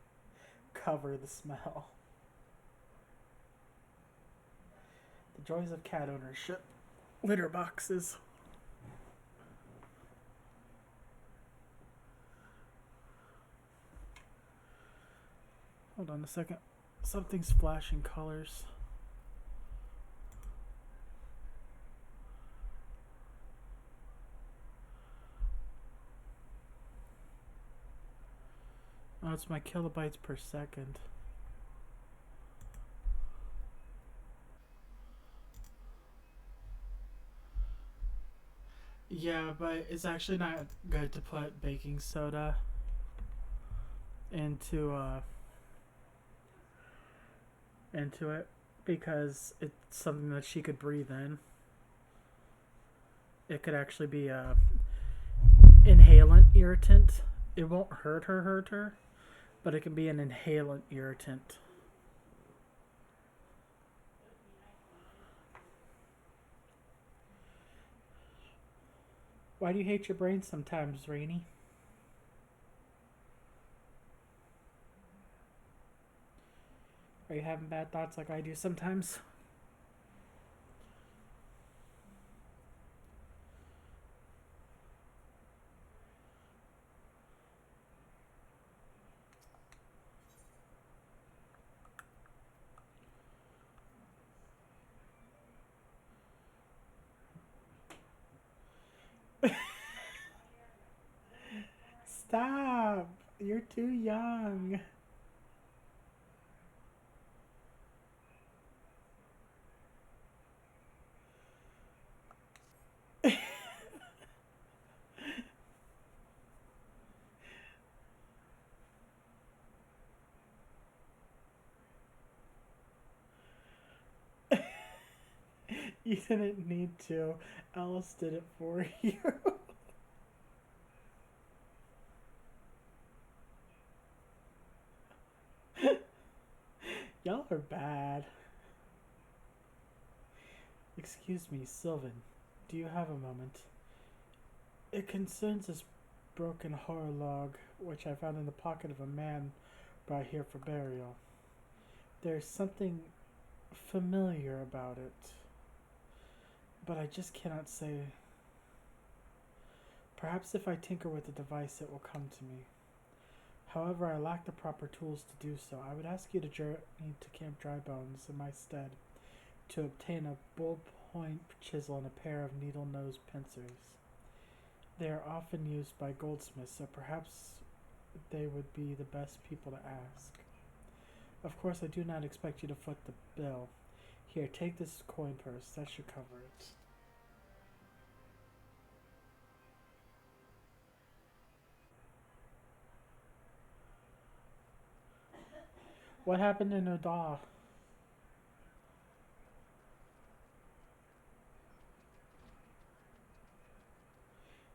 [SPEAKER 1] cover the smell. The joys of cat ownership. Litter boxes. Hold on a second. Something's flashing colors. Oh, it's my kilobytes per second. Yeah, but it's actually not good to put baking soda into into it because it's something that she could breathe in. It could actually be a inhalant irritant. It won't hurt her, but it can be an inhalant irritant. Why do you hate your brain sometimes, Rainy? Are you having bad thoughts like I do sometimes? Stop! You're too young. You didn't need to. Alice did it for you. Y'all are bad. Excuse me, Sylvan. Do you have a moment? It concerns this broken horror log, which I found in the pocket of a man brought here for burial. There's something familiar about it, but I just cannot say. Perhaps if I tinker with the device, it will come to me. However, I lack the proper tools to do so. I would ask you to journey to Camp Drybones in my stead to obtain a ballpoint chisel and a pair of needle-nose pincers. They are often used by goldsmiths, so perhaps they would be the best people to ask. Of course, I do not expect you to foot the bill. Here, take this coin purse. That should cover it. What happened in Oda?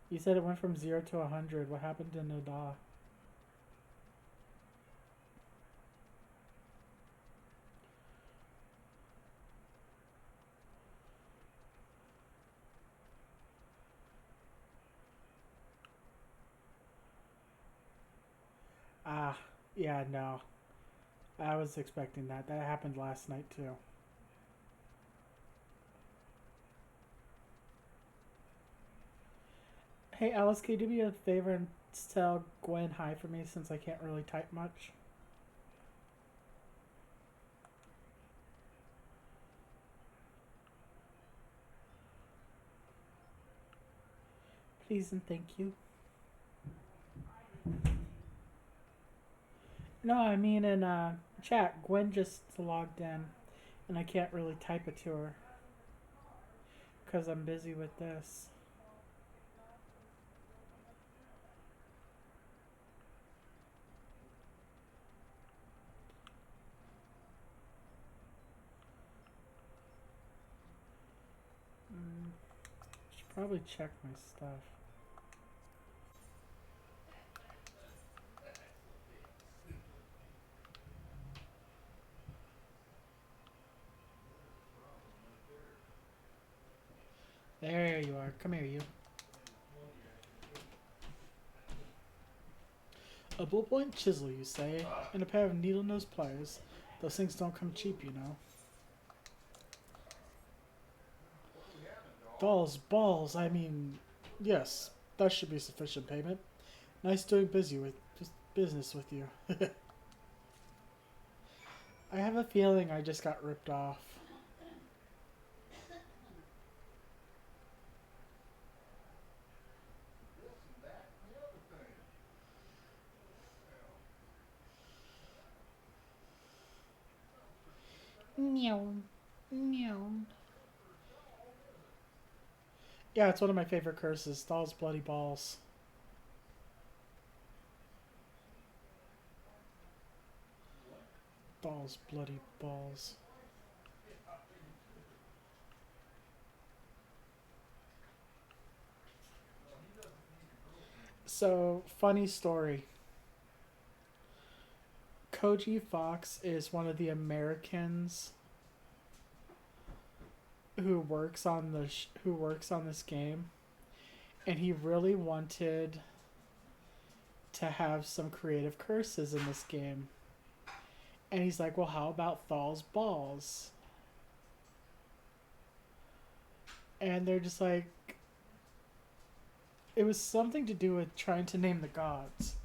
[SPEAKER 1] You said it went from 0 to 100. What happened in Oda? Ah, yeah, no. I was expecting that. That happened last night, too. Hey, Alice, can you do me a favor and tell Gwen hi for me since I can't really type much? Please and thank you. No, I mean in chat. Gwen just logged in, and I can't really type it to her because I'm busy with this. Should probably check my stuff. There you are. Come here, you. A ballpoint chisel, you say, and a pair of needle-nose pliers. Those things don't come cheap, you know. Balls. I mean, yes, that should be sufficient payment. Nice doing business with you. I have a feeling I just got ripped off. Meow. Meow. Yeah, it's one of my favorite curses. Thal's bloody balls. Thal's bloody balls. So, funny story. Koji Fox is one of the Americans who works on this game, and he really wanted to have some creative curses in this game. And he's like, "Well, how about Thal's balls?" And they're just like, it was something to do with trying to name the gods,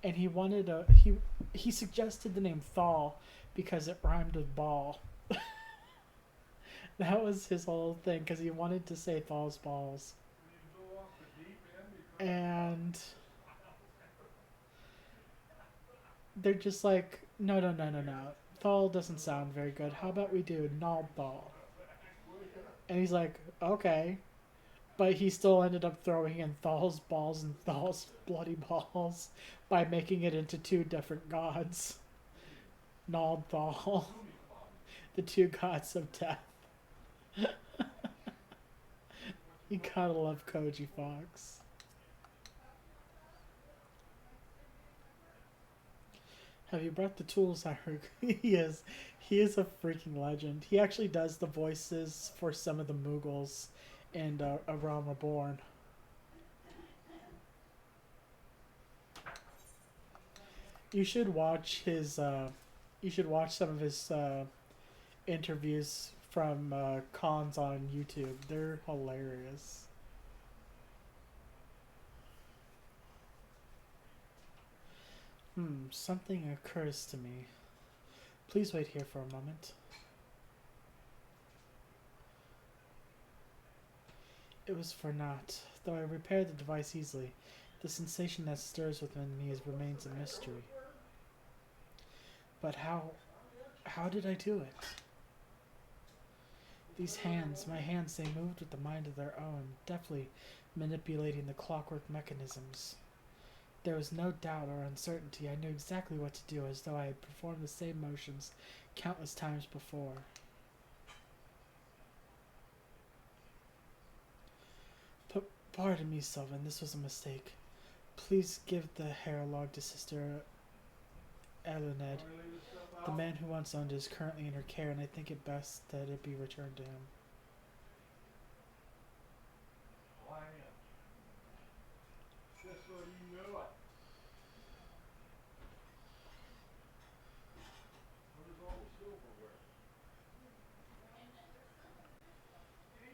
[SPEAKER 1] and he suggested the name Thal because it rhymed with ball. That was his whole thing because he wanted to say Thal's balls. And they're just like, no, no, no, no, no. Thal doesn't sound very good. How about we do Nald Thal? And he's like, okay. But he still ended up throwing in Thal's balls and Thal's bloody balls by making it into two different gods. Nald Thal, the two gods of death. You gotta love Koji Fox. Have you brought the tools, Haruka? He is a freaking legend. He actually does the voices for some of the Mughals in A Realm Reborn. You should watch his. You should watch some of his interviews from cons on YouTube. They're hilarious. Something occurs to me. Please wait here for a moment. It was for naught. Though I repaired the device easily, the sensation that stirs within me remains a mystery. But how did I do it? These hands, my hands, they moved with the mind of their own, deftly manipulating the clockwork mechanisms. There was no doubt or uncertainty. I knew exactly what to do, as though I had performed the same motions countless times before. Pardon me, Sylvan, this was a mistake. Please give the hair log to Sister Eluned. The man who once owned it is currently in her care, and I think it best that it be returned to him.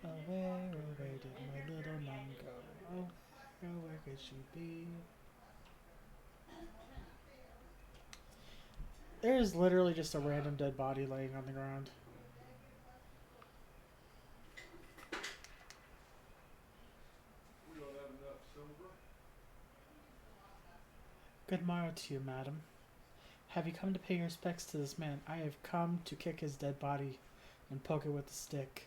[SPEAKER 1] Oh, where did my little nun go? Oh, where could she be? There is literally just a random dead body laying on the ground. Good morrow to you, madam. Have you come to pay your respects to this man? I have come to kick his dead body and poke it with a stick.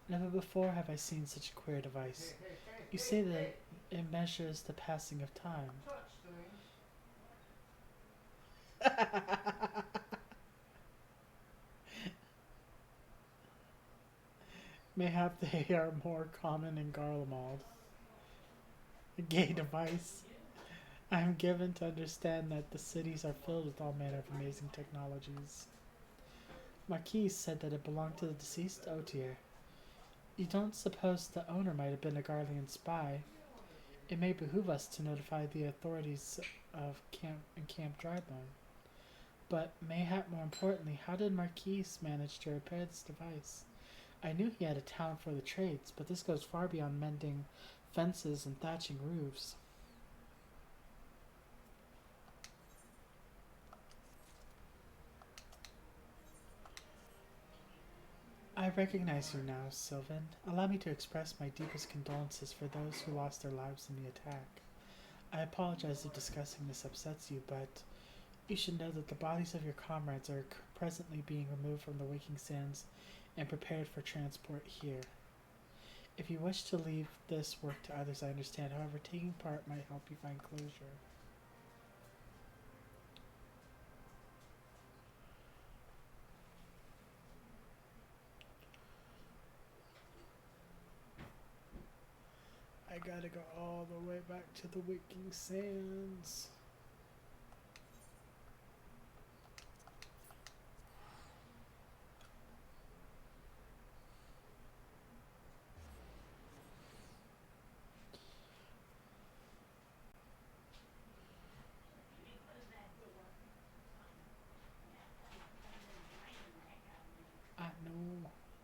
[SPEAKER 1] Never before have I seen such a queer device. You say that it measures the passing of time. Mayhap they are more common in Garlemald. A gay device. I am given to understand that the cities are filled with all manner of amazing technologies. Marquis said that it belonged to the deceased? Oh dear. You don't suppose the owner might have been a Garlean spy? It may behoove us to notify the authorities of Camp Drybone. But mayhap more importantly, how did Marquis manage to repair this device? I knew he had a talent for the trades, but this goes far beyond mending fences and thatching roofs. I recognize you now, Sylvan. Allow me to express my deepest condolences for those who lost their lives in the attack. I apologize if discussing this upsets you, but you should know that the bodies of your comrades are presently being removed from the waking sands and prepared for transport here. If you wish to leave this work to others, I understand. However, taking part might help you find closure. I gotta go all the way back to the waking sands.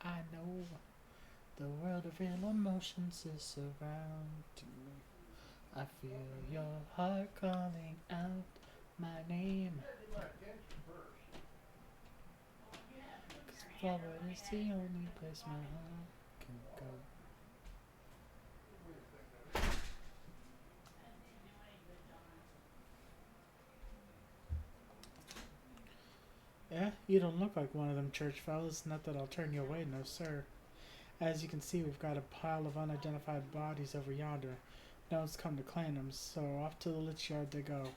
[SPEAKER 1] I know, the world of real emotions is surrounding me. I feel your heart calling out my name. 'Cause forward is the only place my heart can go. Yeah, you don't look like one of them church fellas. Not that I'll turn you away, no sir. As you can see, we've got a pile of unidentified bodies over yonder. No one's come to claim them, so off to the lich yard they go.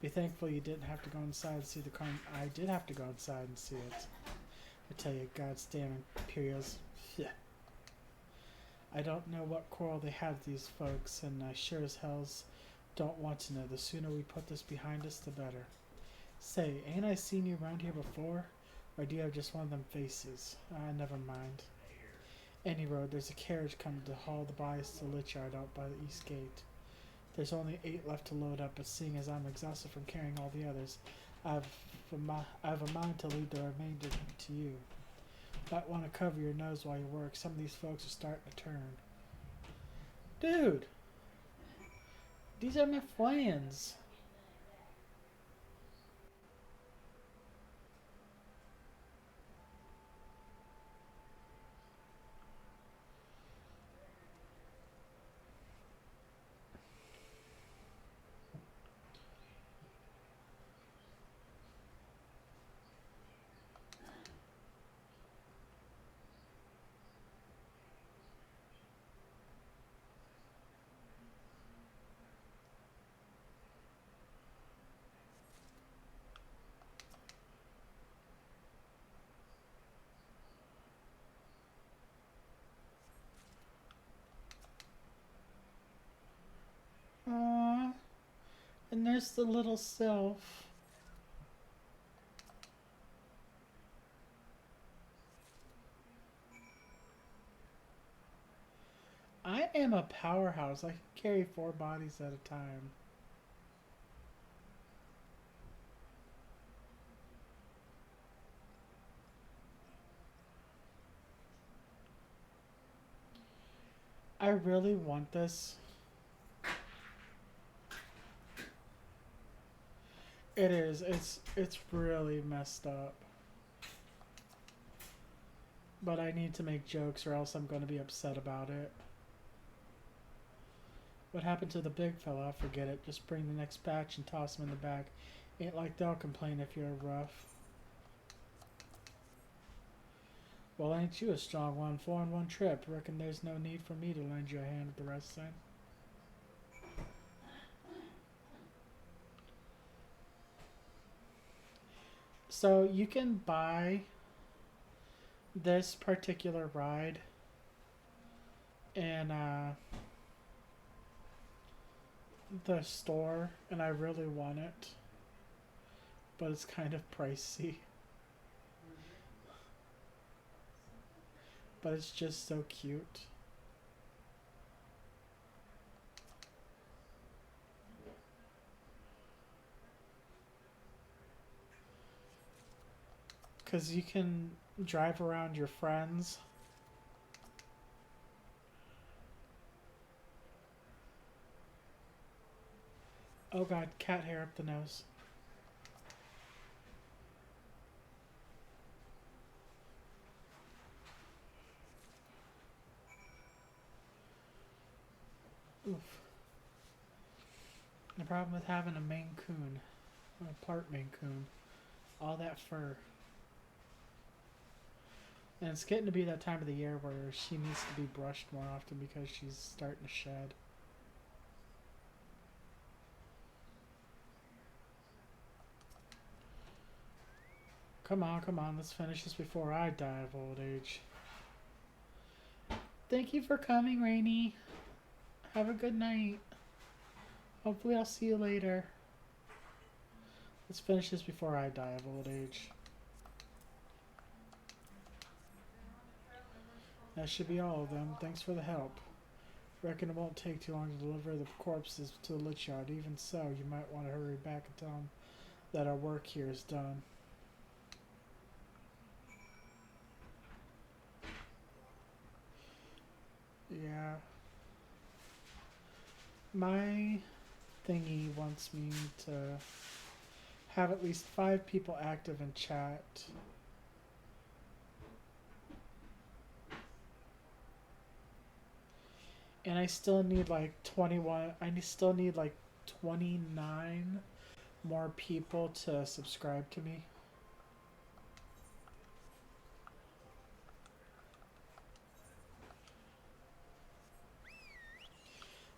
[SPEAKER 1] Be thankful you didn't have to go inside and see the crime. I did have to go inside and see it. I tell you, God's damn Imperials. I don't know what quarrel they have with these folks, and I sure as hells don't want to know. The sooner we put this behind us, the better. Say, ain't I seen you around here before? Or do you have just one of them faces? Never mind. Any road, there's a carriage coming to haul the bodies to the lich yard out by the east gate. There's only 8 left to load up, but seeing as I'm exhausted from carrying all the others, I've a mind to leave the remainder to you. Might want to cover your nose while you work. Some of these folks are starting to turn. Dude! These are my friends! Aww. And there's the little self. I am a powerhouse. I can carry 4 bodies at a time. I really want this. It is. It's really messed up. But I need to make jokes or else I'm going to be upset about it. What happened to the big fella? Forget it. Just bring the next batch and toss them in the bag. Ain't like they'll complain if you're rough. Well, ain't you a strong one? 4 in one trip. Reckon there's no need for me to lend you a hand with the rest then. So you can buy this particular ride in the store, and I really want it, but it's kind of pricey. But it's just so cute. Because you can drive around your friends. Oh god, cat hair up the nose. Oof. The problem with having a Maine Coon, a part Maine Coon, all that fur. And it's getting to be that time of the year where she needs to be brushed more often because she's starting to shed. Come on, let's finish this before I die of old age. Thank you for coming, Rainy. Have a good night. Hopefully I'll see you later. Let's finish this before I die of old age. That should be all of them. Thanks for the help. Reckon it won't take too long to deliver the corpses to the lich yard. Even so, you might want to hurry back and tell them that our work here is done. Yeah. My thingy wants me to have at least 5 people active in chat. And I still need like 21. Still need like 29 more people to subscribe to me.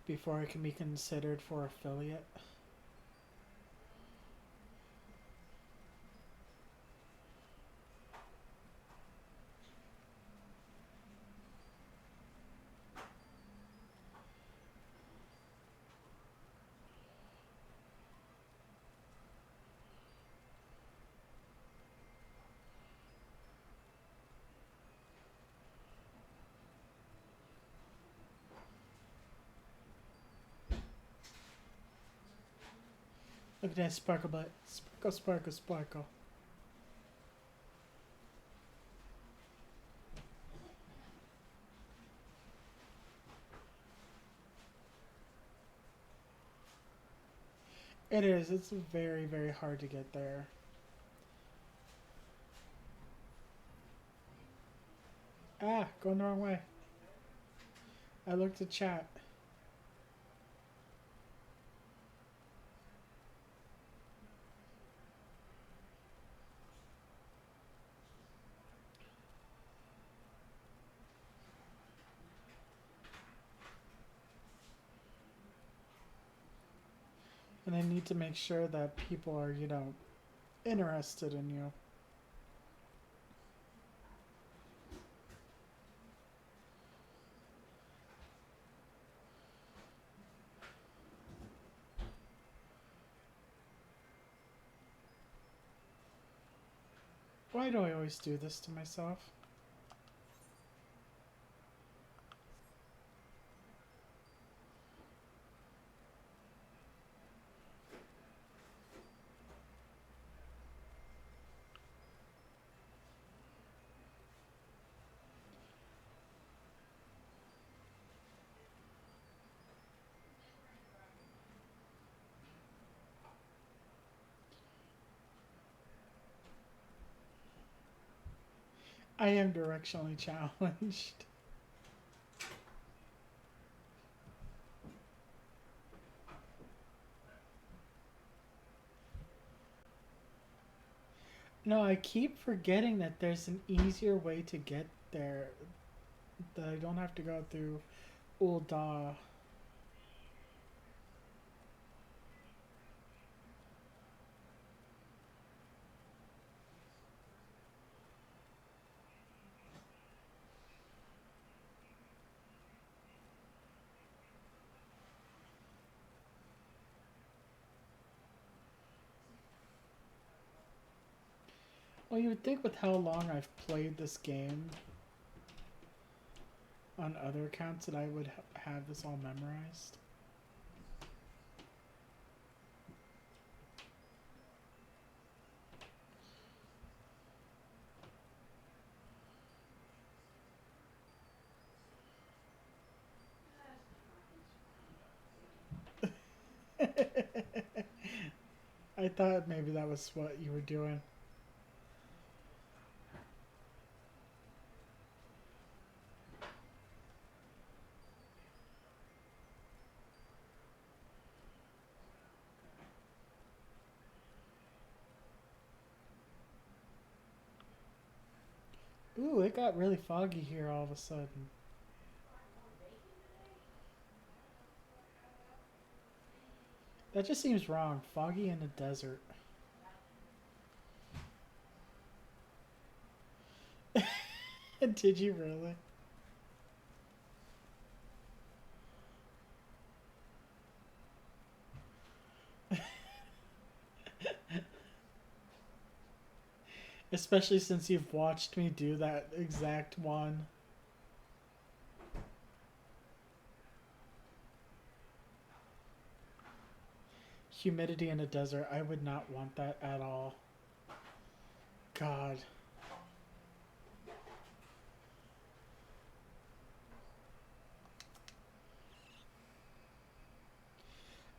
[SPEAKER 1] Before I can be considered for affiliate. Look at that sparkle butt. Sparkle, sparkle, sparkle. It is. It's very, very hard to get there. Ah, going the wrong way. I looked at chat. And I need to make sure that people are, interested in you. Why do I always do this to myself? I am directionally challenged. No, I keep forgetting that there's an easier way to get there. That I don't have to go through Ul'dah. Well, you would think with how long I've played this game on other accounts that I would have this all memorized. I thought maybe that was what you were doing. Ooh, it got really foggy here all of a sudden. That just seems wrong. Foggy in the desert. Did you really? Especially since you've watched me do that exact one. Humidity in a desert, I would not want that at all. God.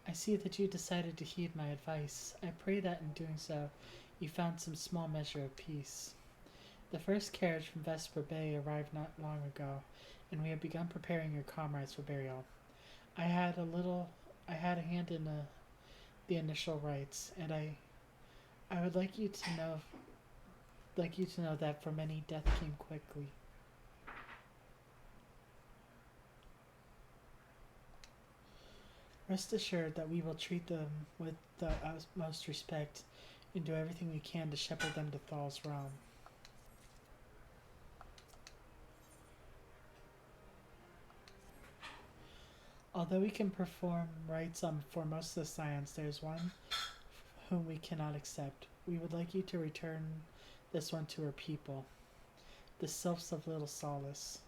[SPEAKER 1] I see that you decided to heed my advice. I pray that in doing so, you found some small measure of peace. The first carriage from Vesper Bay arrived not long ago, and we have begun preparing your comrades for burial. I had a hand in the initial rites, and I would like you to know that for many death came quickly. Rest assured that we will treat them with the utmost respect and do everything we can to shepherd them to Thal's realm. Although we can perform rites for most of the scions, there is one whom we cannot accept. We would like you to return this one to her people, the sylphs of Little Solace.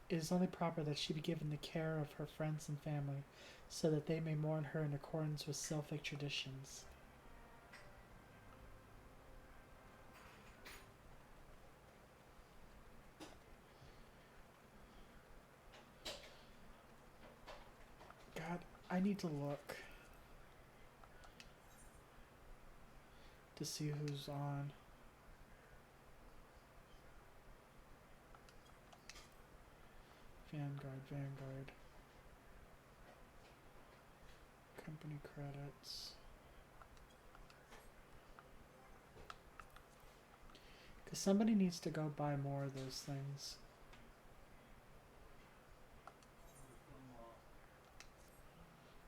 [SPEAKER 1] It is only proper that she be given the care of her friends and family, so that they may mourn her in accordance with sylphic traditions. God, I need to look to see who's on. Vanguard. Company credits. Because somebody needs to go buy more of those things.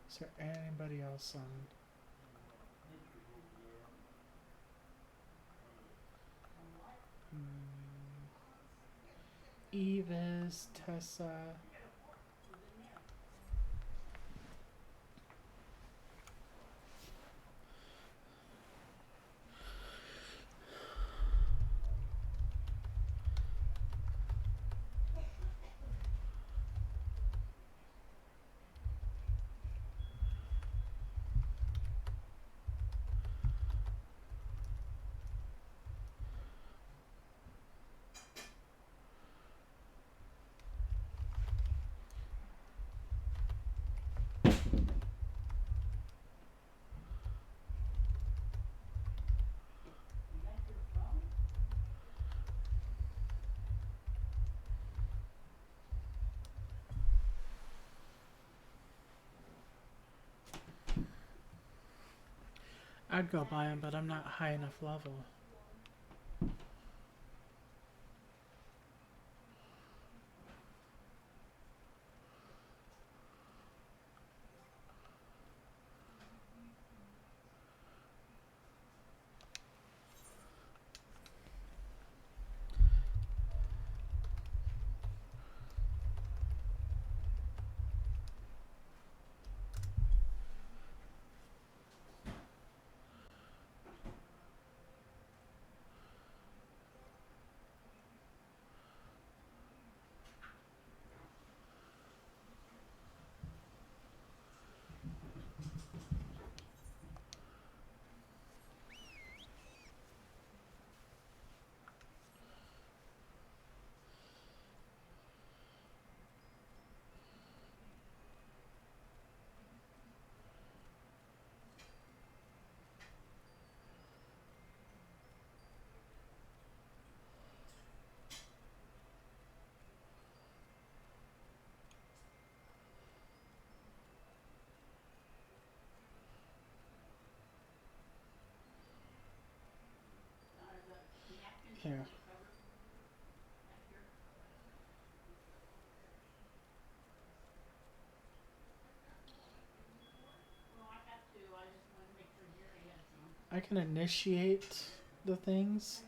[SPEAKER 1] Is there anybody else on? Evis, Tessa. I'd go buy them, but I'm not high enough level. I can initiate the things,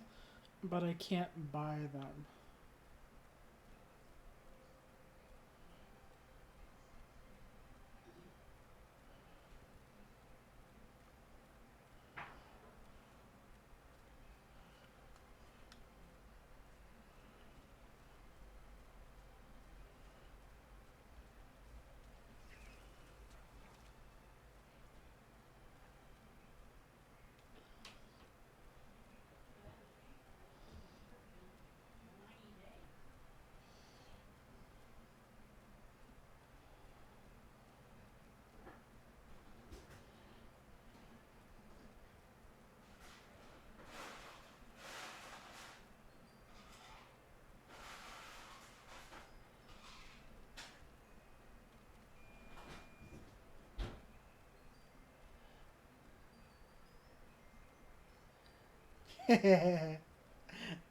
[SPEAKER 1] but I can't buy them.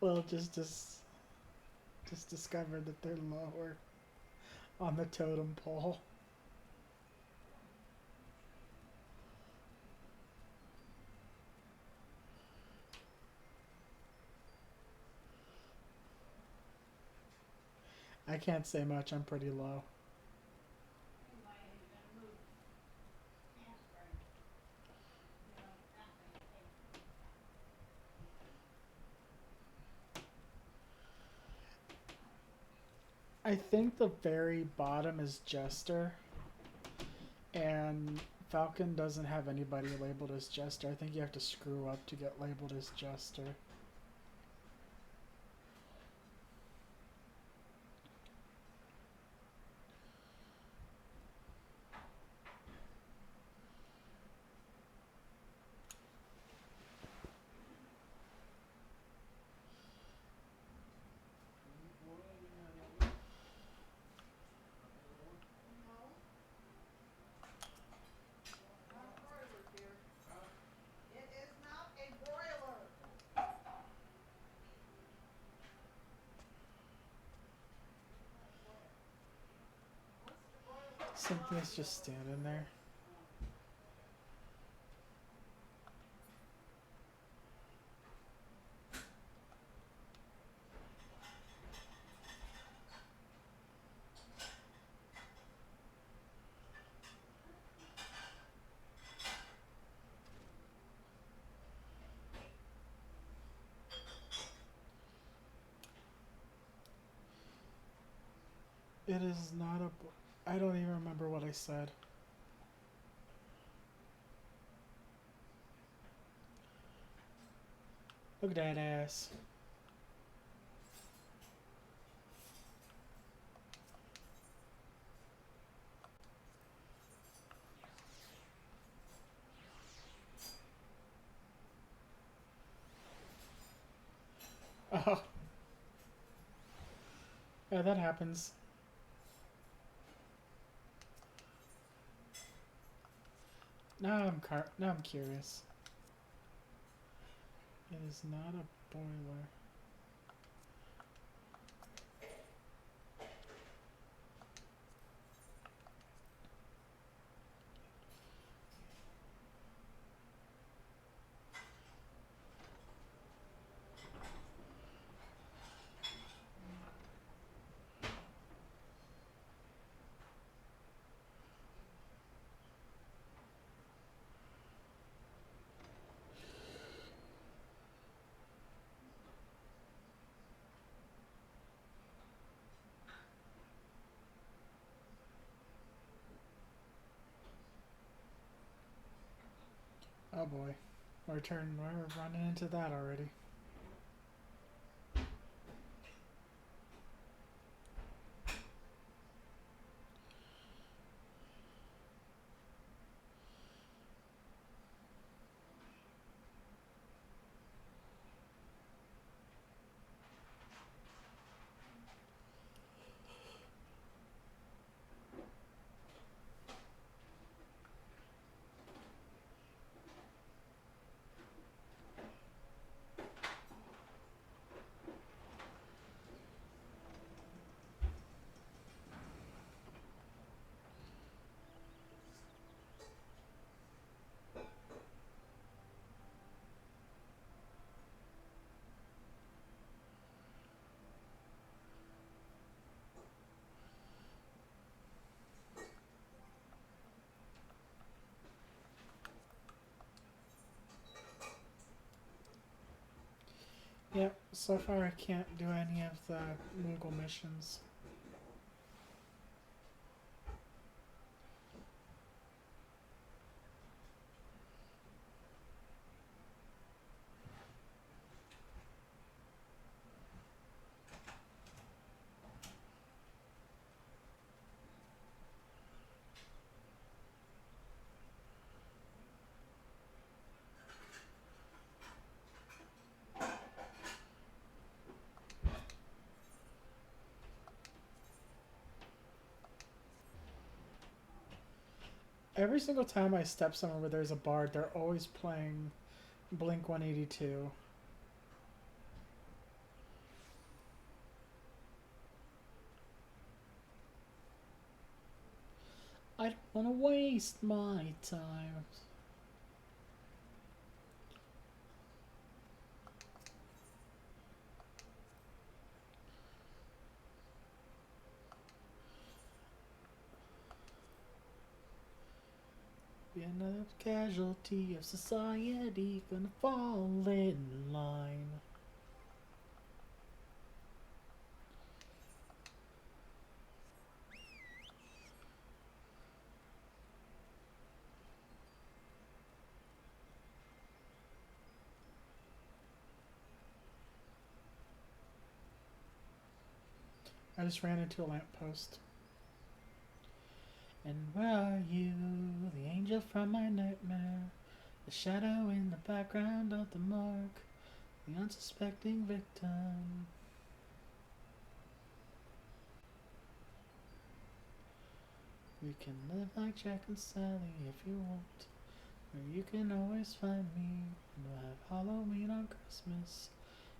[SPEAKER 1] Well, just discovered that they're lower on the totem pole. I can't say much. I'm pretty low. I think the very bottom is Jester, and Falcon doesn't have anybody labeled as Jester. I think you have to screw up to get labeled as Jester. Cynthia's just standing there. It is not a. I don't even remember what I said. Look at that ass. Oh, yeah, that happens. Now I'm curious. It is not a boiler. Oh boy, we're running into that already. So far, I can't do any of the Moogle missions. Every single time I step somewhere where there's a bard, they're always playing Blink 182. I don't want to waste my time. Be another casualty of society, gonna fall in line. I just ran into a lamppost. And where are you, the angel from my nightmare? The shadow in the background of the morgue, the unsuspecting victim. We can live like Jack and Sally if you want, or you can always find me. We'll have Halloween on Christmas,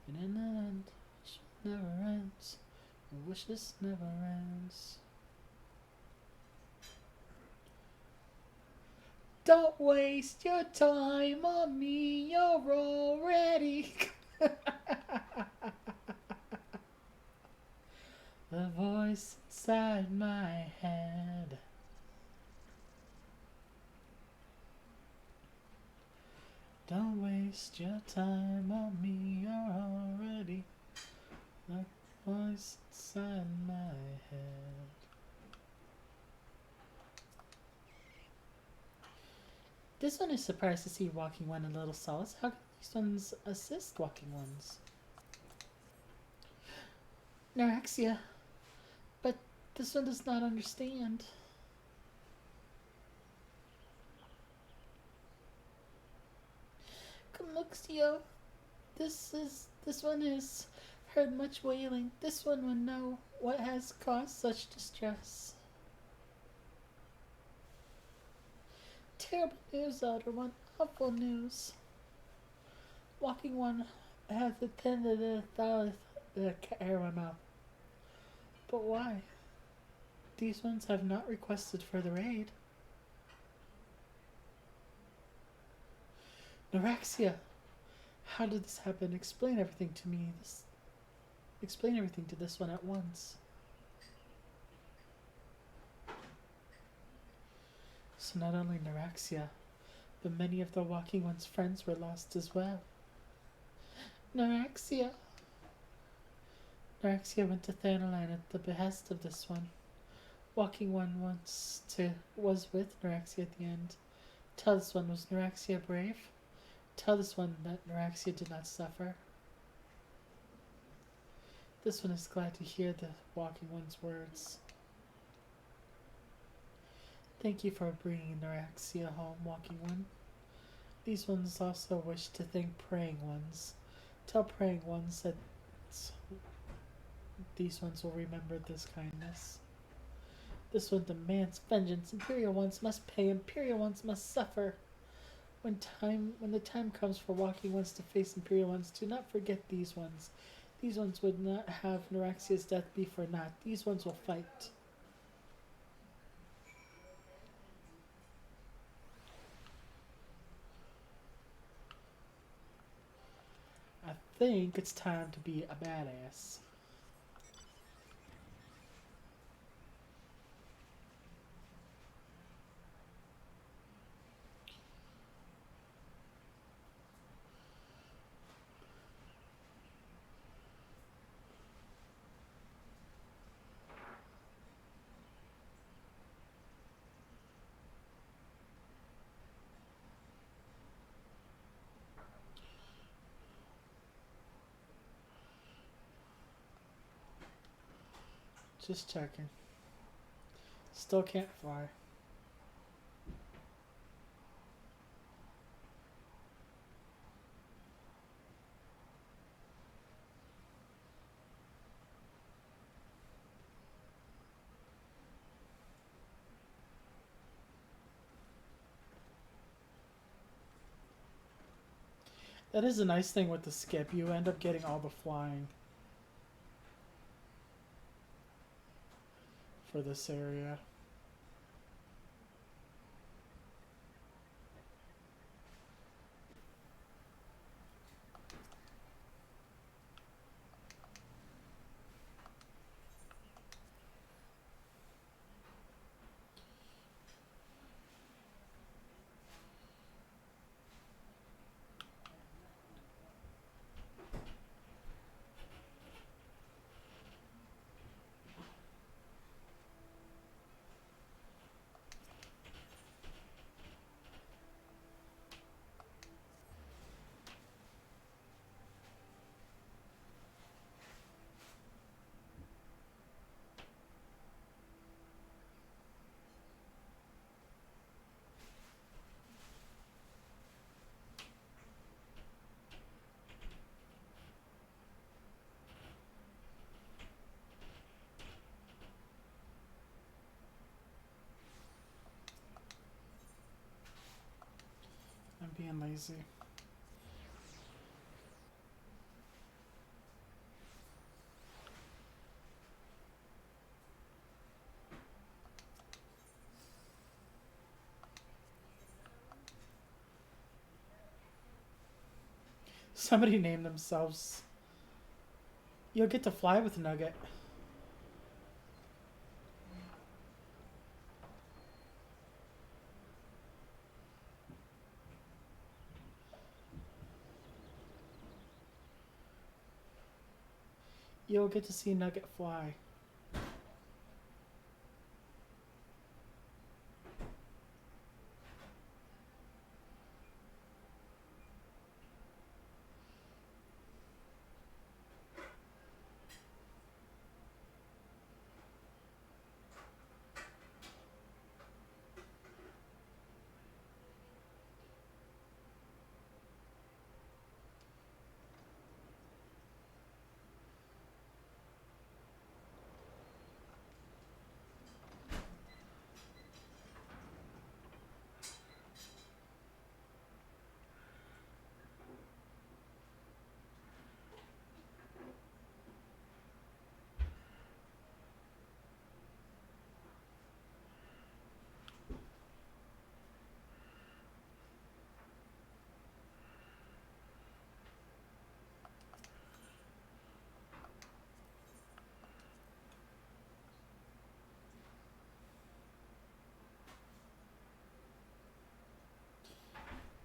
[SPEAKER 1] and in the end, wish it never ends. I wish this never ends. Don't waste your time on me, you're already. The voice inside my head. Don't waste your time on me, you're already. The voice inside my head. This one is surprised to see Walking One a little solace. How can these ones assist Walking Ones? Neuraxia. But this one does not understand. Conluxio. This one has heard much wailing. This one would know what has caused such distress. Terrible news, Elder One. Awful news. Walking One has attended the air my mouth. But why? These ones have not requested further aid. Neuraxia, how did this happen? Explain everything to me. Explain everything to this one at once. So not only Neuraxia, but many of the Walking One's friends were lost as well. Neuraxia. Neuraxia went to Thanalan at the behest of this one. Walking One was with Neuraxia at the end. Tell this one, was Neuraxia brave? Tell this one that Neuraxia did not suffer. This one is glad to hear the Walking One's words. Thank you for bringing Neuraxia home, Walking One. These ones also wish to thank Praying Ones. Tell Praying Ones that these ones will remember this kindness. This one demands vengeance. Imperial Ones must pay. Imperial Ones must suffer. When the time comes for Walking Ones to face Imperial Ones, do not forget these ones. These ones would not have Neuraxia's death be for naught. These ones will fight. I think it's time to be a badass. Just checking. Still can't fly. That is a nice thing with the skip. You end up getting all the flying for this area. I'm being lazy. Somebody named themselves. You'll get to fly with Nugget. You'll get to see Nugget fly.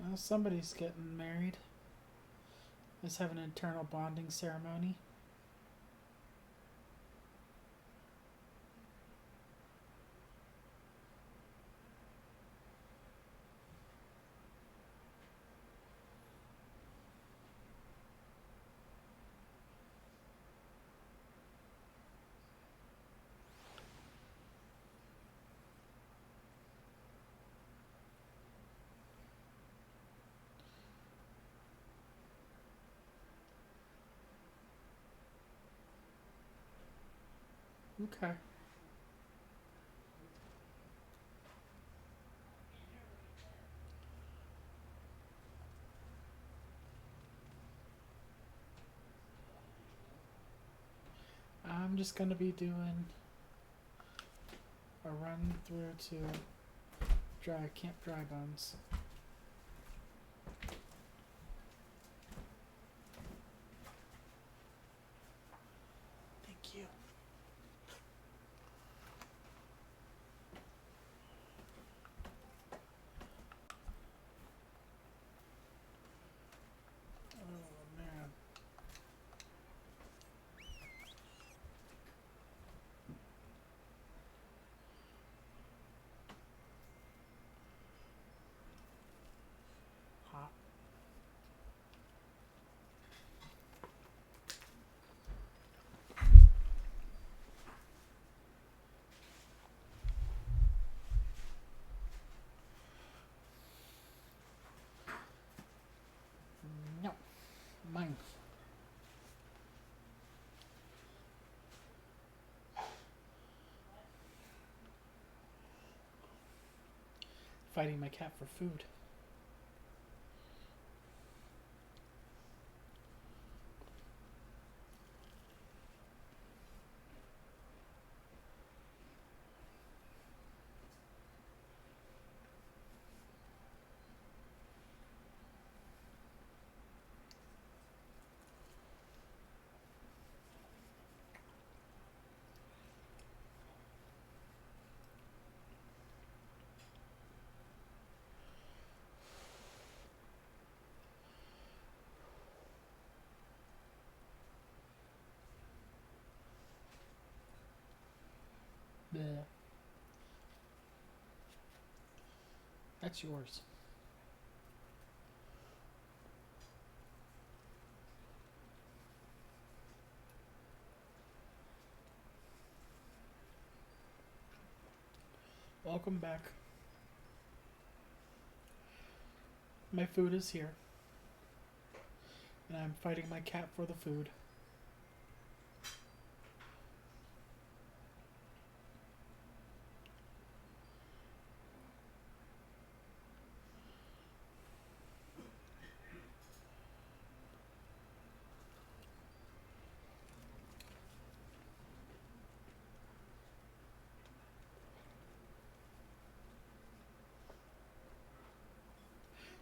[SPEAKER 1] Well, somebody's getting married. Let's have an internal bonding ceremony. Okay. I'm just gonna be doing a run through to Camp Dry Bones. Thank you. Oh man. Fighting my cat for food. Bleh. That's yours. Welcome back. My food is here. And I'm fighting my cat for the food.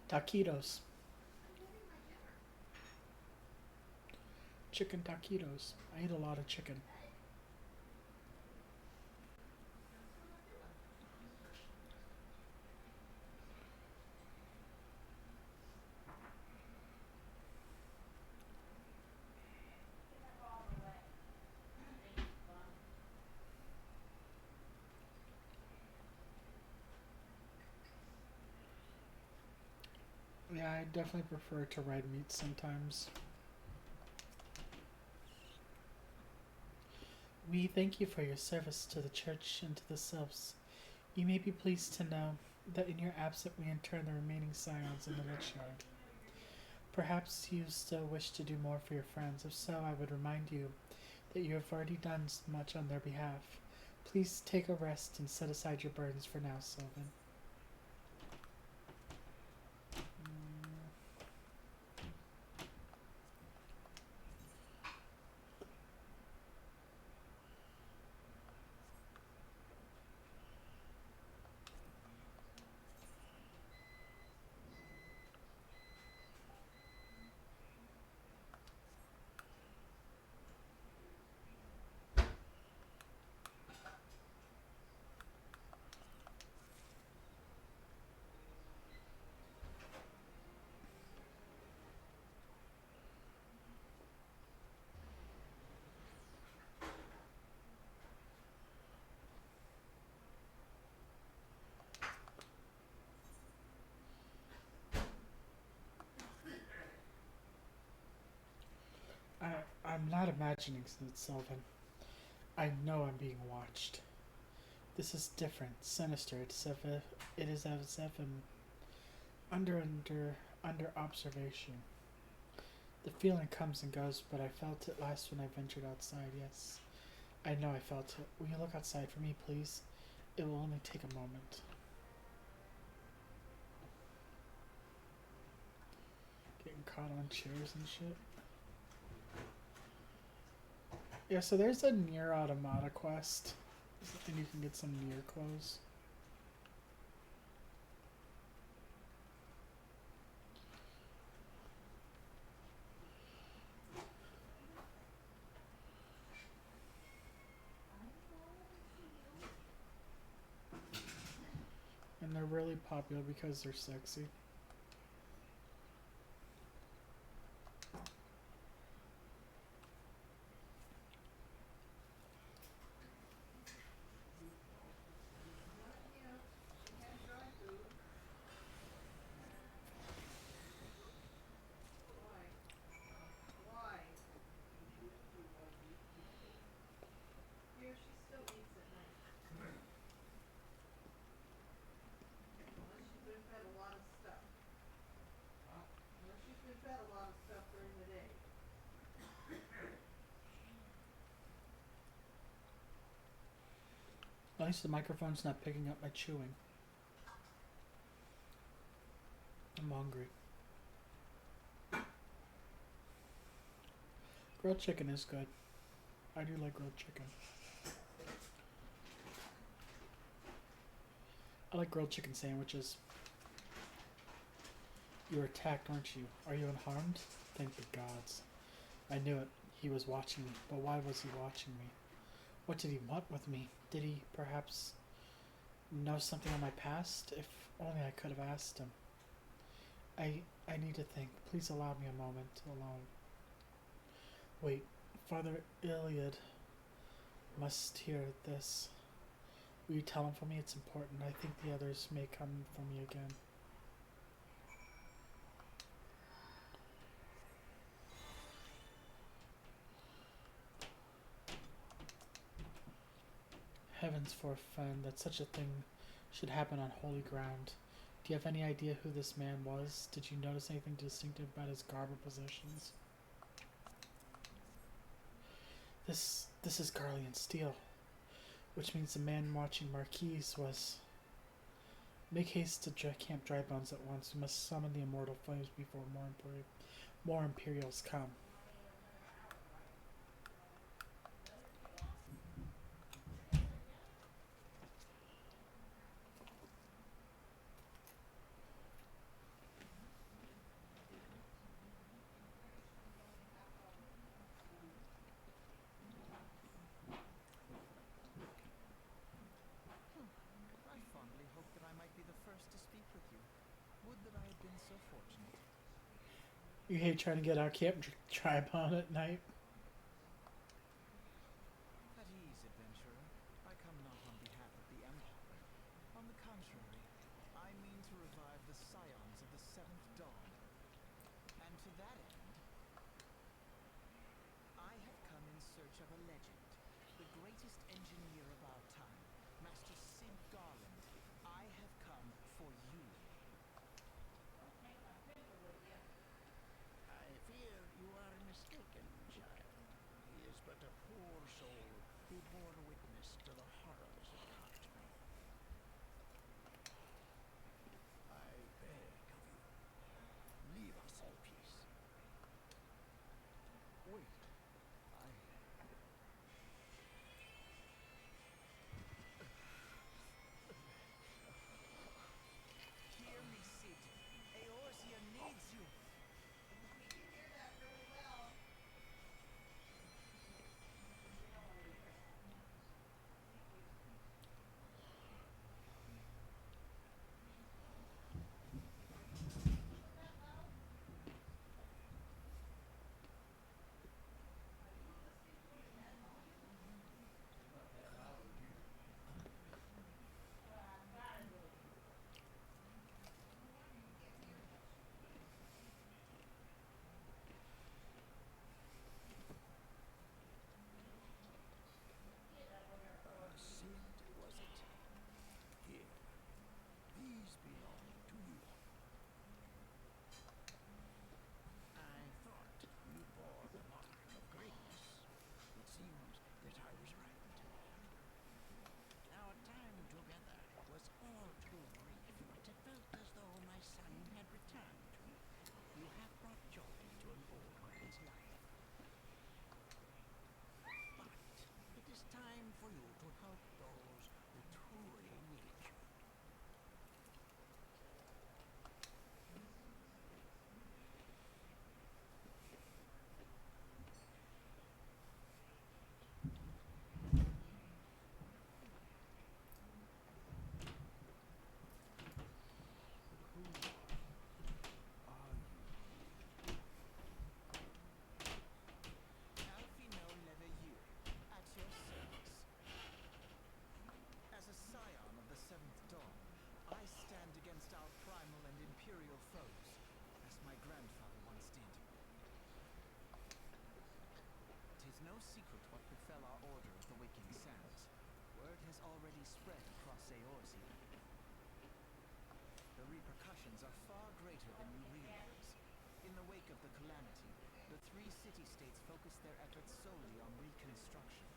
[SPEAKER 1] Taquitos. Chicken taquitos. I eat a lot of chicken. Yeah, I definitely prefer to red meat sometimes. We thank you for your service to the church and to the selves. You may be pleased to know that in your absence we intern the remaining scions in the witch yard. Perhaps you still wish to do more for your friends. If so, I would remind you that you have already done much on their behalf. Please take a rest and set aside your burdens for now, Sylvan. I'm not imagining it, Sylvan. I know I'm being watched. This is different, sinister. It is as if I'm under observation. The feeling comes and goes, but I felt it last when I ventured outside. Yes, I know I felt it. Will you look outside for me, please? It will only take a moment. Getting caught on chairs and shit. Yeah, so there's a Near Automata quest, and you can get some Near clothes. And they're really popular because they're sexy. At least the microphone's not picking up my chewing. hungry. Grilled chicken is good. I do like grilled chicken. I like grilled chicken sandwiches. You were attacked, aren't you? Are you unharmed? Thank the gods. I knew it. He was watching me. But why was he watching me? What did he want with me? Did he perhaps know something of my past? If only I could have asked him. I need to think. Please allow me a moment alone. Wait, Father Iliad must hear this. Will you tell him for me? It's important. I think the others may come for me again. Heavens forfend that such a thing should happen on holy ground. Do you have any idea who this man was? Did you notice anything distinctive about his garb or possessions? This is Garlean steel, which means the man watching Marquise was. Make haste to camp Dry Bones at once. We must summon the immortal flames before more Imperials come.
[SPEAKER 4] I fondly hoped that I might be the first to speak with you. Would that I had been so fortunate.
[SPEAKER 1] You hate trying to get our camp Dry Bone at night.
[SPEAKER 4] At ease, adventurer. I come not on behalf of the Empire. On the contrary, I mean to revive the scions of the Seventh Dawn. And to that end, I have come in search of a legend, the greatest engineer of our time, Master Sid Garland. I have come for you.
[SPEAKER 5] I fear you are mistaken, child. He is but a poor soul who bore witness to the horrors of Khartoum. I beg of you, leave us in peace.
[SPEAKER 4] Wait. Hear me, Sid. Eorzea needs you.
[SPEAKER 5] Sid, was it? Here, these belong to you. I thought you bore the mark of greatness. It seems that I was right. Our time together was all too brief, but it felt as though my son had returned to me. You have brought joy to an old man's life. But it is time for you to help those who truly need you.
[SPEAKER 4] Alfino Leveilleur, at your service. As a scion of the Seventh Dawn, I stand against our primal and imperial foes, as my grandfather once did. 'Tis no secret what befell our Order of the Waking Sands. Word has already spread across Eorzea. The repercussions are far greater than you realize. In the wake of the calamity, the three city-states focused their efforts solely on reconstruction,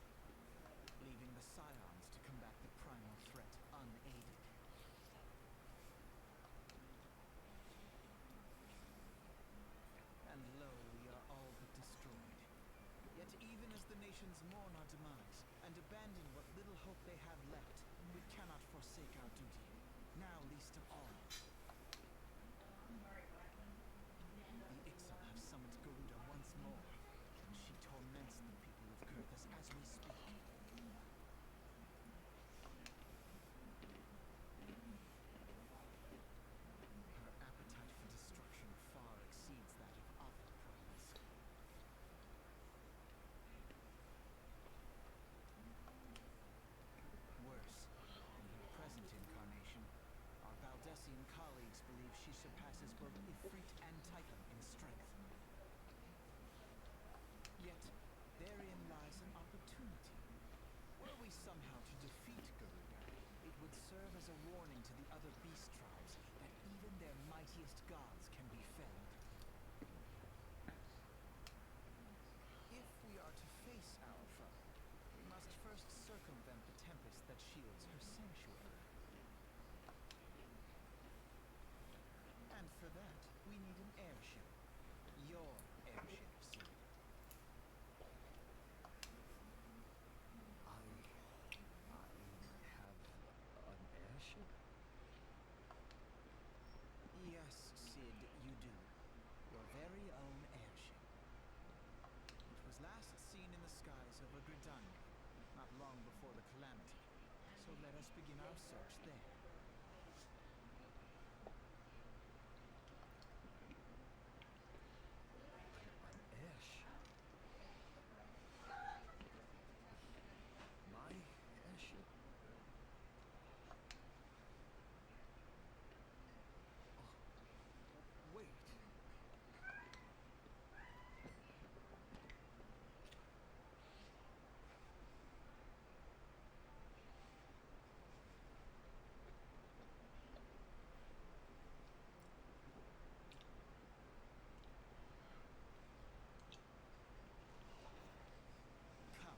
[SPEAKER 4] leaving the scions to combat the primal threat unaided. mourn our demise and abandon what little hope they have left, we cannot forsake our duty. Now least of all. The Ixal have summoned Garuda once more, and she torments the people of Kurthus as we speak. Her appetite for destruction far exceeds that of other primates. Worse, in her present incarnation, our Valdesian colleagues believe she surpasses both Ifrit and Titan in strength. Yet, therein lies an opportunity. Were we somehow to defeat Garuda, it would serve as a warning to the other beast tribes that even their mightiest gods can be felled. If we are to face our foe, we must first circumvent the tempest that shields her sanctuary. And for that, we need an airship. Your airship, Sid.
[SPEAKER 6] I have an airship?
[SPEAKER 4] Yes, Sid, you do. Your very own airship. It was last seen in the skies over Gridania, not long before the calamity. So let us begin our search there.
[SPEAKER 6] An airship? My airship? Oh, wait.
[SPEAKER 4] Come,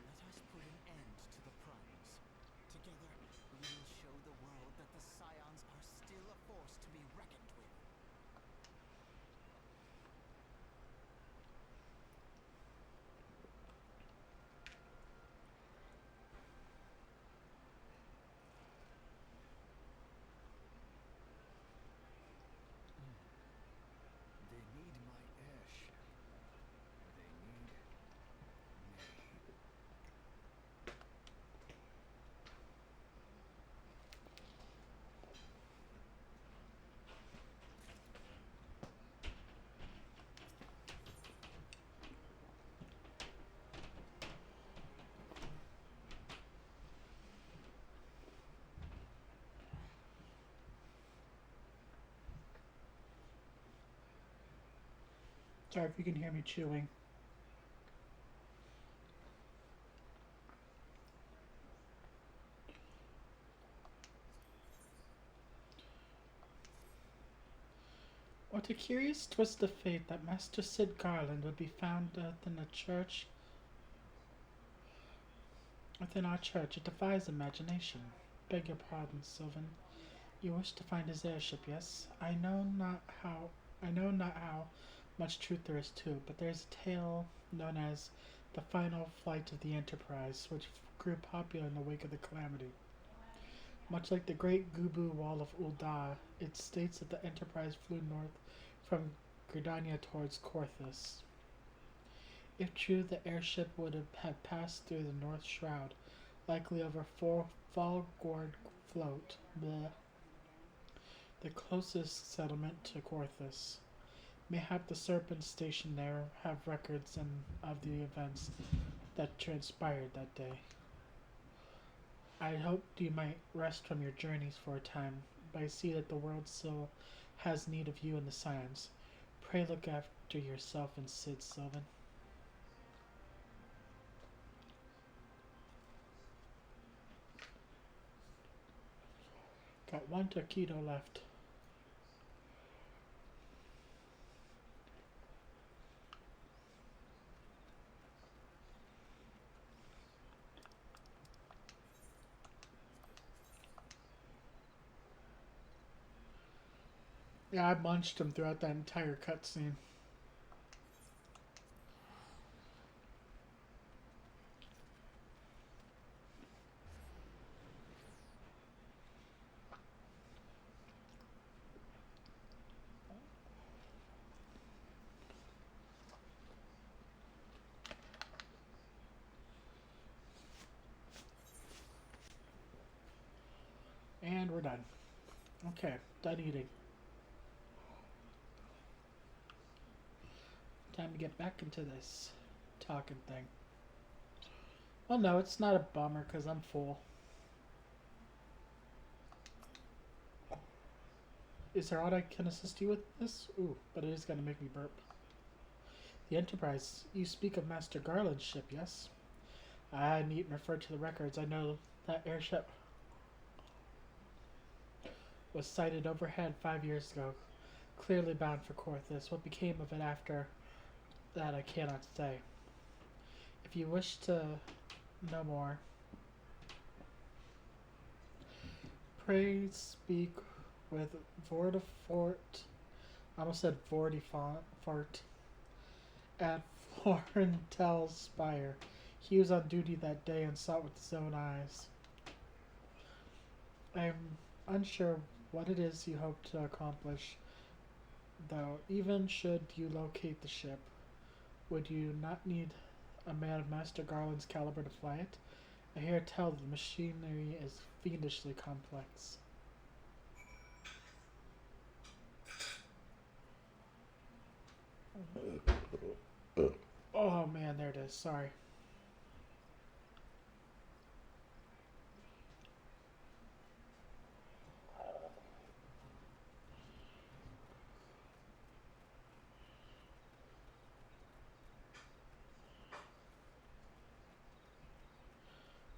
[SPEAKER 4] let us put an end to the primes. Together, we will show the world that the Scions are still a force to be reckoned with.
[SPEAKER 6] They need my airship. They need me.
[SPEAKER 1] Sorry if you can hear me chewing. What a curious twist of fate that Master Sid Garland would be found within a church. Within our church, it defies imagination. Beg your pardon, Sylvan. You wish to find his airship, yes? I know not how much truth there is to it, but there is a tale known as the final flight of the Enterprise, which grew popular in the wake of the calamity. Much like the Great Gubu Wall of Ulda, it states that the Enterprise flew north from Gridania towards Korthus. If true, the airship would have passed through the North Shroud, likely over Falgord Float, the closest settlement to Korthus. Mayhap the serpents stationed there have records of the events that transpired that day. I hoped you might rest from your journeys for a time, but I see that the world still has need of you and the Scions. Pray look after yourself and Sid, Sylvan. Got one taquito left. Yeah, I munched him throughout that entire cutscene. done. Okay, done eating. Time to get back into this talking thing. Well, no, it's not a bummer because I'm full. Is there aught I can assist you with this? Ooh, but it is going to make me burp. The Enterprise. You speak of Master Garland's ship, yes? I needn't refer to the records. I know that airship was sighted overhead 5 years ago, clearly bound for Corthus. What became of it after that I cannot say. If you wish to know more, pray speak with Vordafort. I almost said Vordifort at Florentel's Spire. He was on duty that day and saw it with his own eyes. I am unsure what it is you hope to accomplish, though. Even should you locate the ship, would you not need a man of Master Garland's caliber to fly it? I hear tell that the machinery is fiendishly complex. Oh man, there it is. Sorry.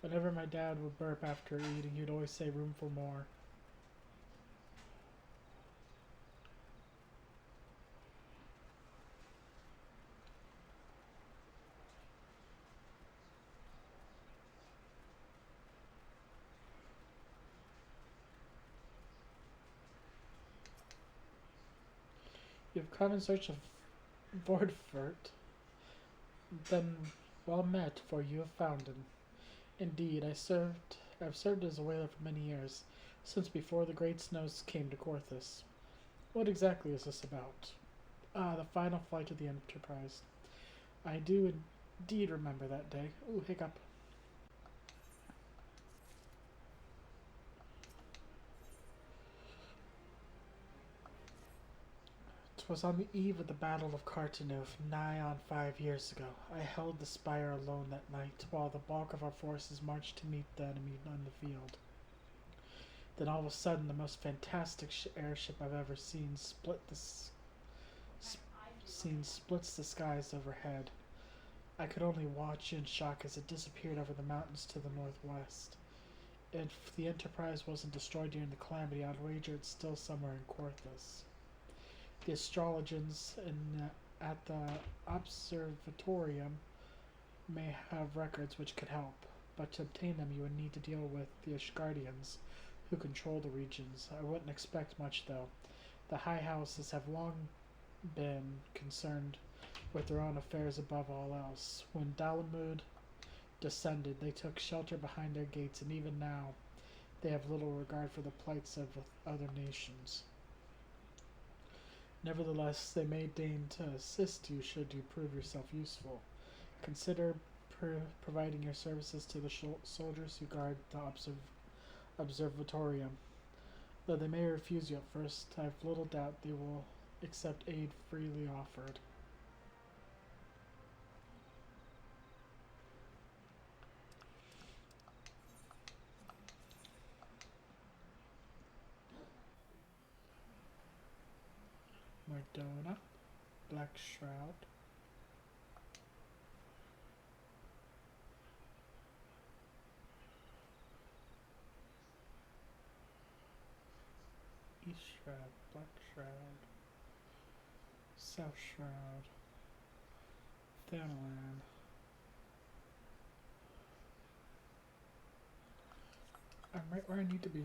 [SPEAKER 1] Whenever my dad would burp after eating, he'd always say room for more. You've come in search of Vordfort. Then well met, for you have found him. Indeed, I've served as a whaler for many years, since before the great snows came to Corthus. What exactly is this about? Ah, the final flight of the Enterprise. I do indeed remember that day. Ooh, hiccup. 'Twas on the eve of the Battle of Cartanuf, nigh on 5 years ago. I held the spire alone that night, while the bulk of our forces marched to meet the enemy on the field. Then all of a sudden, the most fantastic airship I've ever seen splits the skies overhead. I could only watch in shock as it disappeared over the mountains to the northwest. If the Enterprise wasn't destroyed during the calamity, I'd wager it's still somewhere in Corthus. The astrologians at the observatorium may have records which could help, but to obtain them you would need to deal with the Ashgardians, who control the regions. I wouldn't expect much, though. The high houses have long been concerned with their own affairs above all else. When Dalamud descended, they took shelter behind their gates, and even now they have little regard for the plights of other nations. Nevertheless, they may deign to assist you should you prove yourself useful. Consider providing your services to the soldiers who guard the observatorium. Though they may refuse you at first, I have little doubt they will accept aid freely offered. Mardona, Black Shroud. East Shroud, Black Shroud, South Shroud, Thanalan. I'm right where I need to be.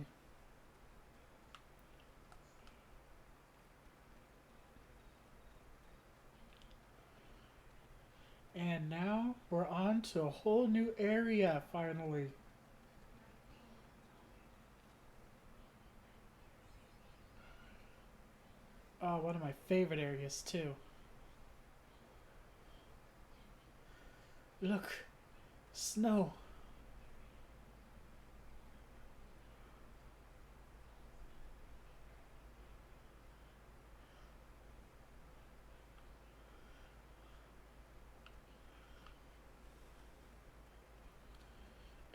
[SPEAKER 1] And now we're on to a whole new area, finally. Oh, one of my favorite areas, too. Look, snow.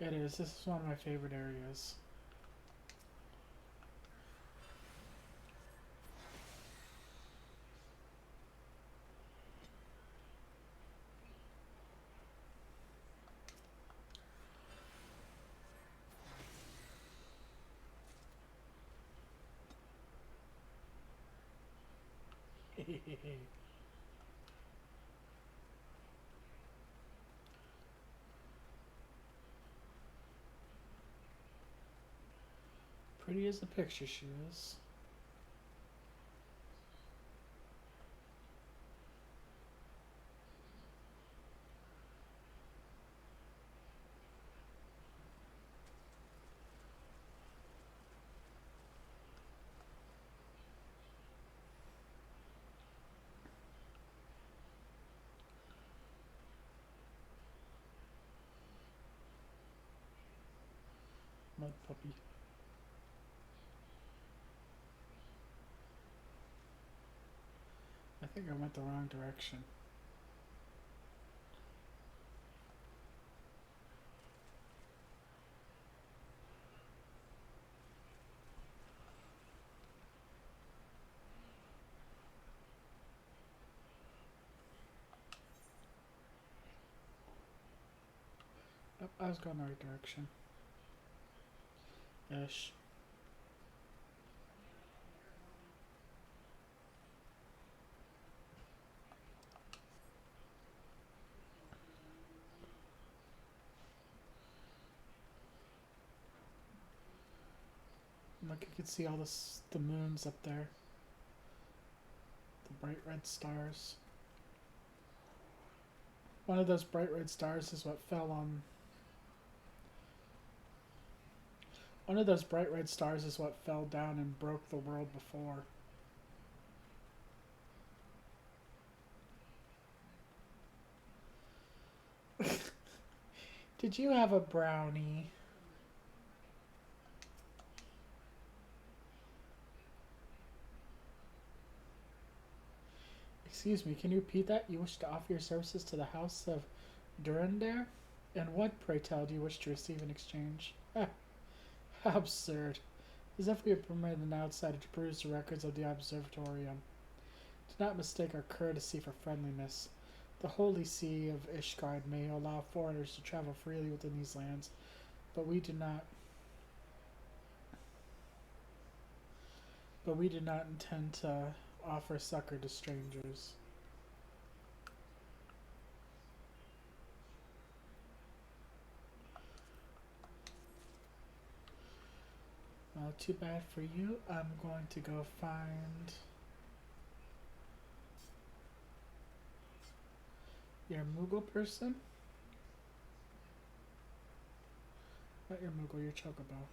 [SPEAKER 1] It is. This is one of my favorite areas. Pretty as the picture she is. Mud puppy. I think I went the wrong direction. Yep, I was going the right direction. Ish. Look, you can see all the moons up there. The bright red stars. One of those bright red stars is what fell on. One of those bright red stars is what fell down and broke the world before. Did you have a brownie? Excuse me, can you repeat that? You wish to offer your services to the House of Durandare? And what, pray tell, do you wish to receive in exchange? How absurd. As if we had permitted an outsider to peruse the records of the observatorium. Do not mistake our courtesy for friendliness. The holy see of Ishgard may allow foreigners to travel freely within these lands, but we do not. But we do not intend to offer succor to strangers. Well, too bad for you. I'm going to go find your Moogle person. Not your Moogle, your Chocobo.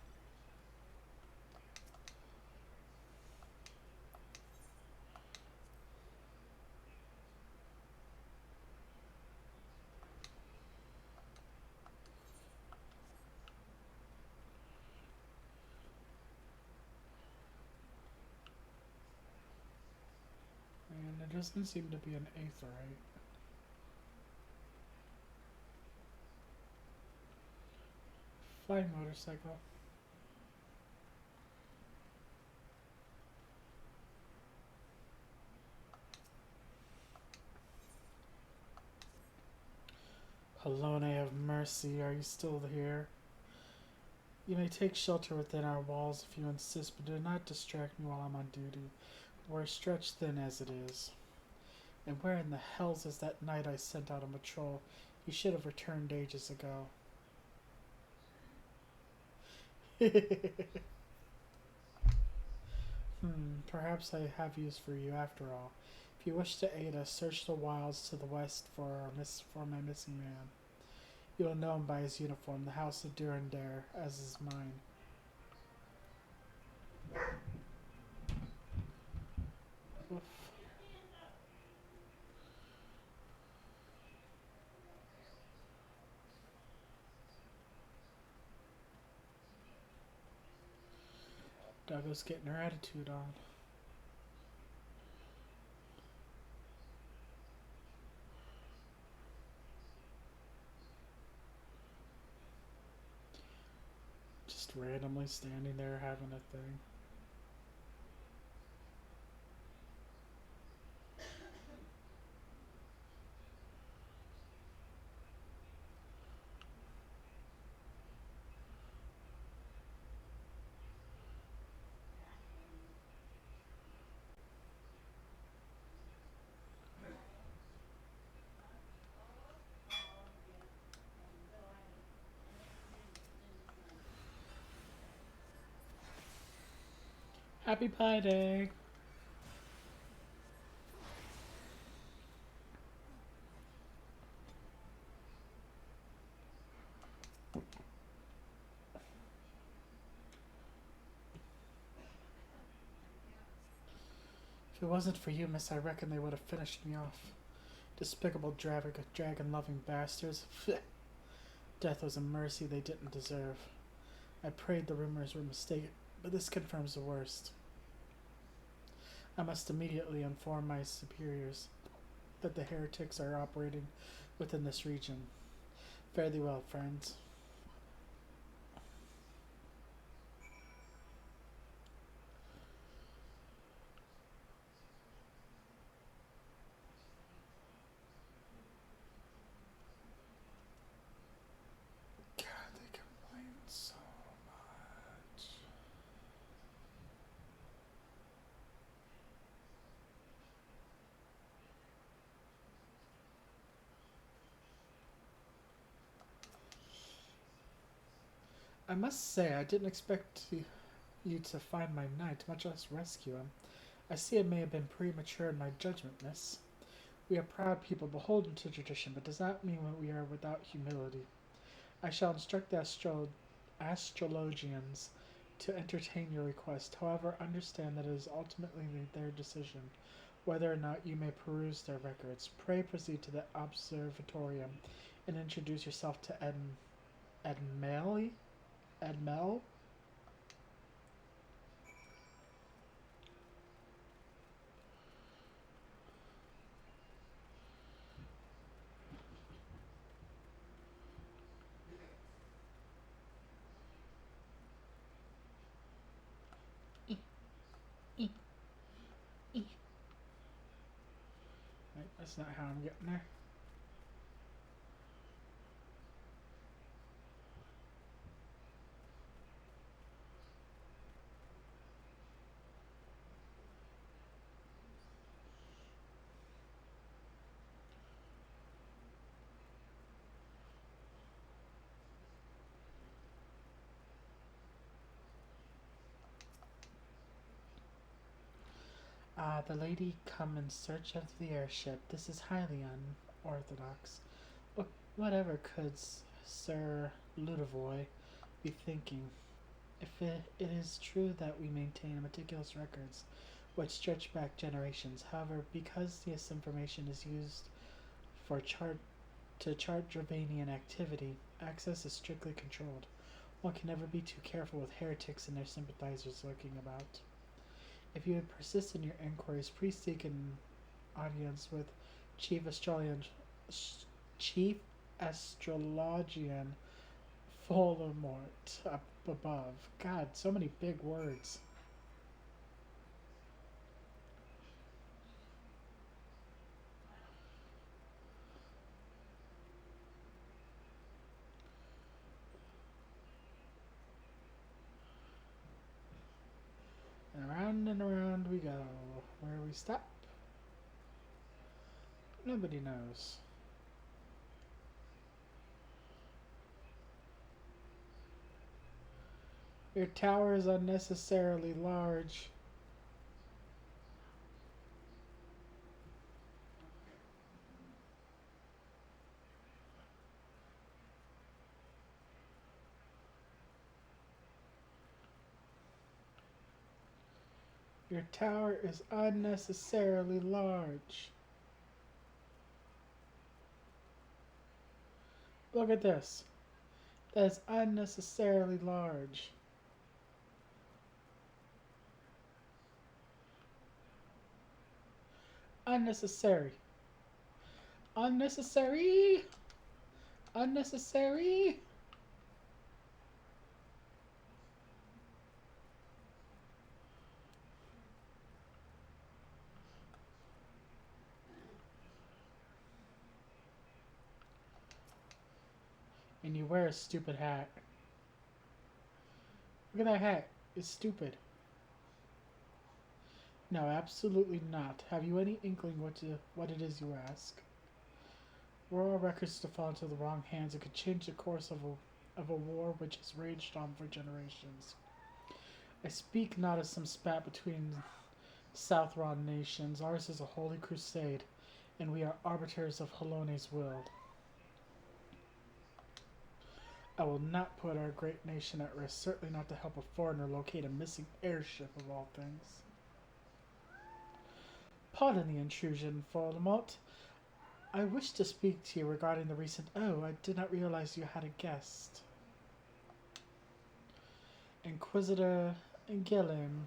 [SPEAKER 1] And there doesn't seem to be an Aetheryte. Flying motorcycle. Alone, I have mercy. Are you still here? You may take shelter within our walls if you insist, but do not distract me while I'm on duty. We're stretched thin as it is. And where in the hells is that knight I sent out on patrol? He should have returned ages ago. Perhaps I have use for you after all. If you wish to aid us, search the wilds to the west for my missing man. You will know him by his uniform, the House of Durandare, as is mine. Oof. Doggo's getting her attitude on. randomly standing there having a thing. Happy Pie Day! If it wasn't for you, miss, I reckon they would have finished me off. Despicable dragon-loving bastards. Death was a mercy they didn't deserve. I prayed the rumors were mistaken, but this confirms the worst. I must immediately inform my superiors that the heretics are operating within this region. Fare thee well, friends. God, they complain so much. I must say, I didn't expect you to find my knight, much less rescue him. I see it may have been premature in my judgment, miss. We are proud people beholden to tradition, but does not mean that we are without humility. I shall instruct the astrologians to entertain your request. However, understand that it is ultimately their decision whether or not you may peruse their records. Pray proceed to the observatorium and introduce yourself to Edmel? Edmel? Right, that's not how I'm getting there. The lady come in search of the airship. This is highly unorthodox. Whatever could Sir Ludovoy be thinking? If it is true that we maintain meticulous records which stretch back generations, however, because this information is used for to chart Dravanian activity, access is strictly controlled. One can never be too careful with heretics and their sympathizers lurking about. If you would persist in your inquiries, please seek an audience with Chief Astrologian Chief Astrologian Voldemort up above. God, so many big words. And around we go. Where we stop? Nobody knows. Your tower is unnecessarily large. Your tower is unnecessarily large. Look at this. That is unnecessarily large. Unnecessary. Unnecessary. Unnecessary. And you wear a stupid hat. Look at that hat. It's stupid. No, absolutely not. Have you any inkling what it is you ask? Royal records to fall into the wrong hands, it could change the course of a war which has raged on for generations. I speak not of some spat between Southron nations. Ours is a holy crusade, and we are arbiters of Halone's will. I will not put our great nation at risk, certainly not to help a foreigner locate a missing airship of all things. Pardon the intrusion, Voldemort. I wish to speak to you regarding the recent... Oh, I did not realize you had a guest. Inquisitor Gilliman.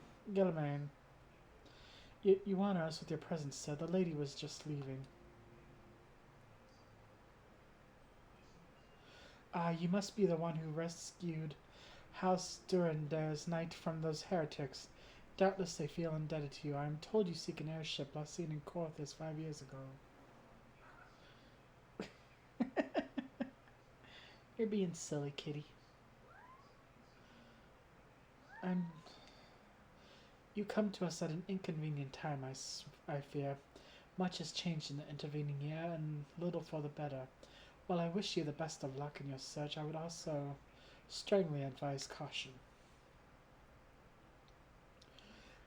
[SPEAKER 1] You honor us with your presence, sir. The lady was just leaving. Ah, you must be the one who rescued House Durandare's knight from those heretics. Doubtless they feel indebted to you. I am told you seek an airship last seen in Corthus 5 years ago. You're being silly, kitty. You come to us at an inconvenient time, I fear. Much has changed in the intervening year, and little for the better. While I wish you the best of luck in your search, I would also strongly advise caution.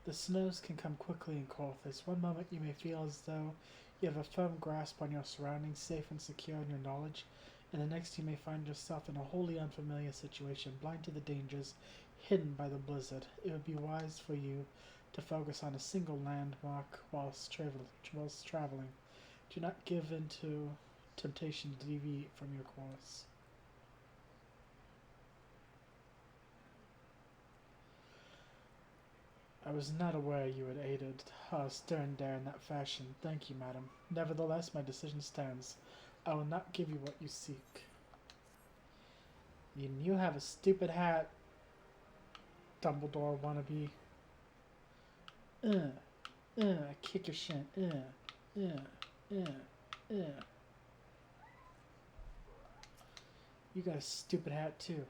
[SPEAKER 1] The snows can come quickly in Corthus. One moment you may feel as though you have a firm grasp on your surroundings, safe and secure in your knowledge, and the next you may find yourself in a wholly unfamiliar situation, blind to the dangers hidden by the blizzard. It would be wise for you to focus on a single landmark whilst traveling. Do not give in to temptation to deviate from your course. I was not aware you had aided Durandare in that fashion. Thank you, madam. Nevertheless, my decision stands. I will not give you what you seek. You have a stupid hat, Dumbledore wannabe. Kick your shin. You got a stupid hat too.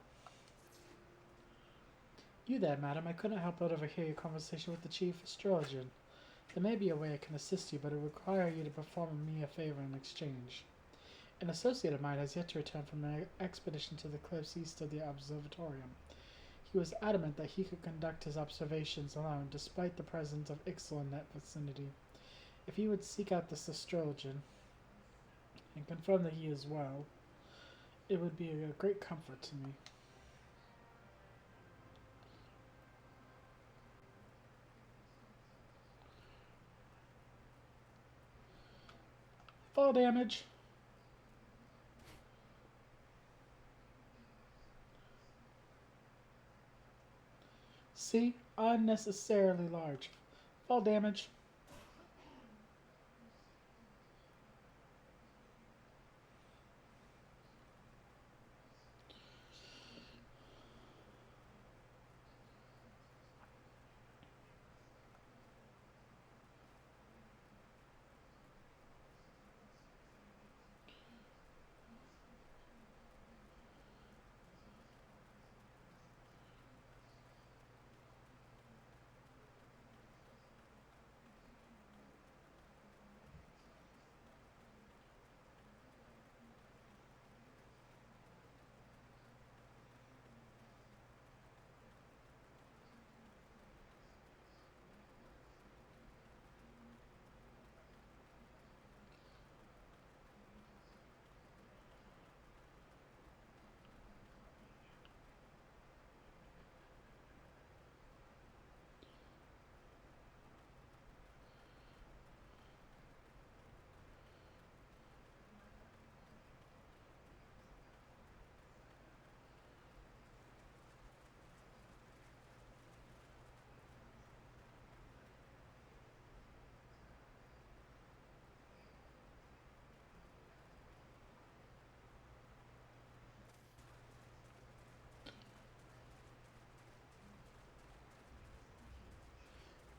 [SPEAKER 1] You there, madam. I couldn't help but overhear your conversation with the chief astrologer. There may be a way I can assist you, but it would require you to perform me a favor in exchange. An associate of mine has yet to return from an expedition to the cliffs east of the observatorium. He was adamant that he could conduct his observations alone, despite the presence of Ixal in that vicinity. If you would seek out this astrologer and confirm that he is well, it would be a great comfort to me. Fall damage. See? Unnecessarily large. Fall damage.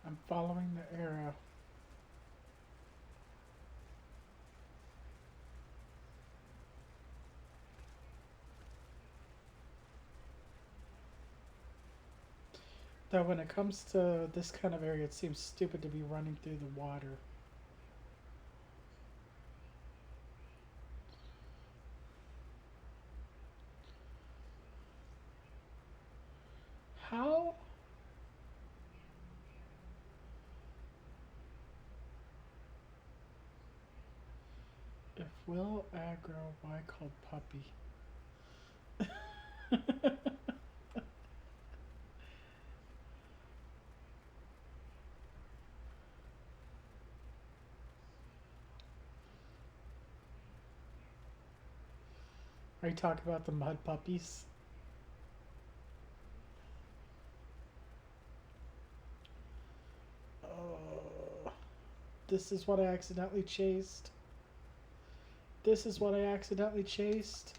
[SPEAKER 1] I'm following the arrow. Though when it comes to this kind of area, it seems stupid to be running through the water. How? If Will aggro, why called puppy? Are you talking about the mud puppies? Oh, this is what I accidentally chased. This is what I accidentally chased.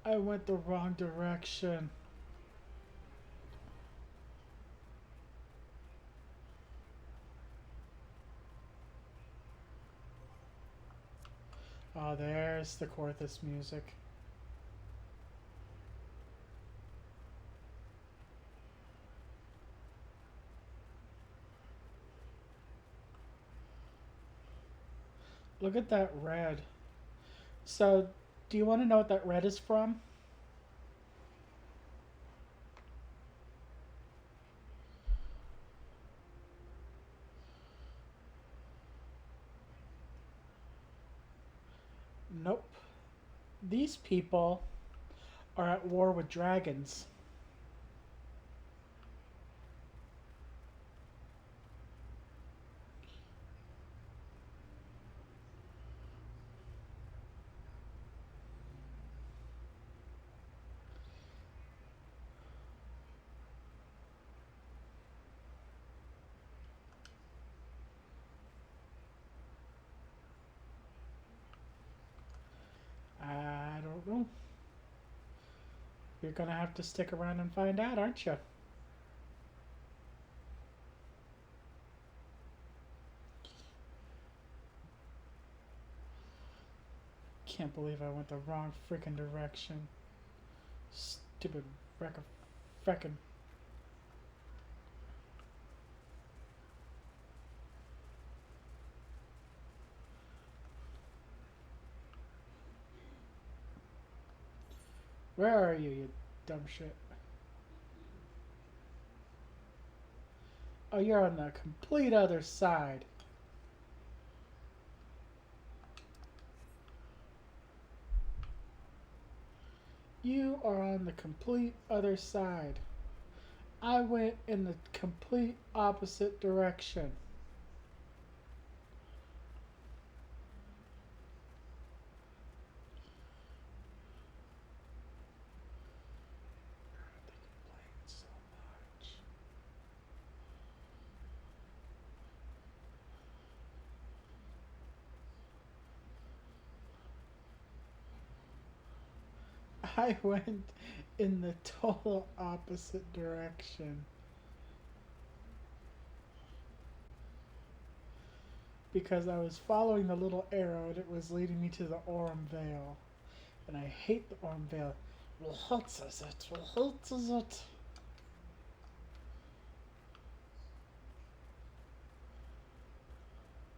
[SPEAKER 1] I went the wrong direction. Oh, there's the Corthus music. Look at that red. So, do you want to know what that red is from? Nope. These people are at war with dragons. I don't know. You're gonna have to stick around and find out, aren't you? Can't believe I went the wrong freaking direction. Stupid wreck of feckin'. Where are you, you dumb shit? Oh, you're on the complete other side. You are on the complete other side. I went in the complete opposite direction. They complain so much. I went in the total opposite direction. Because I was following the little arrow and it was leading me to the Aurum Vale. And I hate the Aurum Vale. What is it? What is it?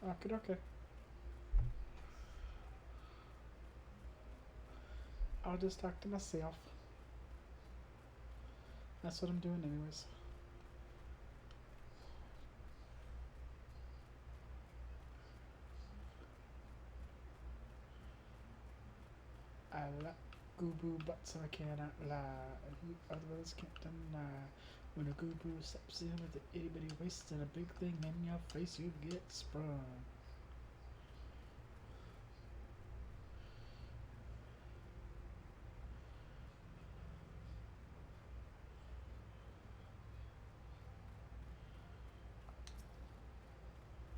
[SPEAKER 1] Okay, okay. I'll just talk to myself. That's what I'm doing anyways. I like goo boo butts I cannot lie. And who others can't deny. When a goo boo steps in with an itty bitty waist and a big thing in your face, you get sprung.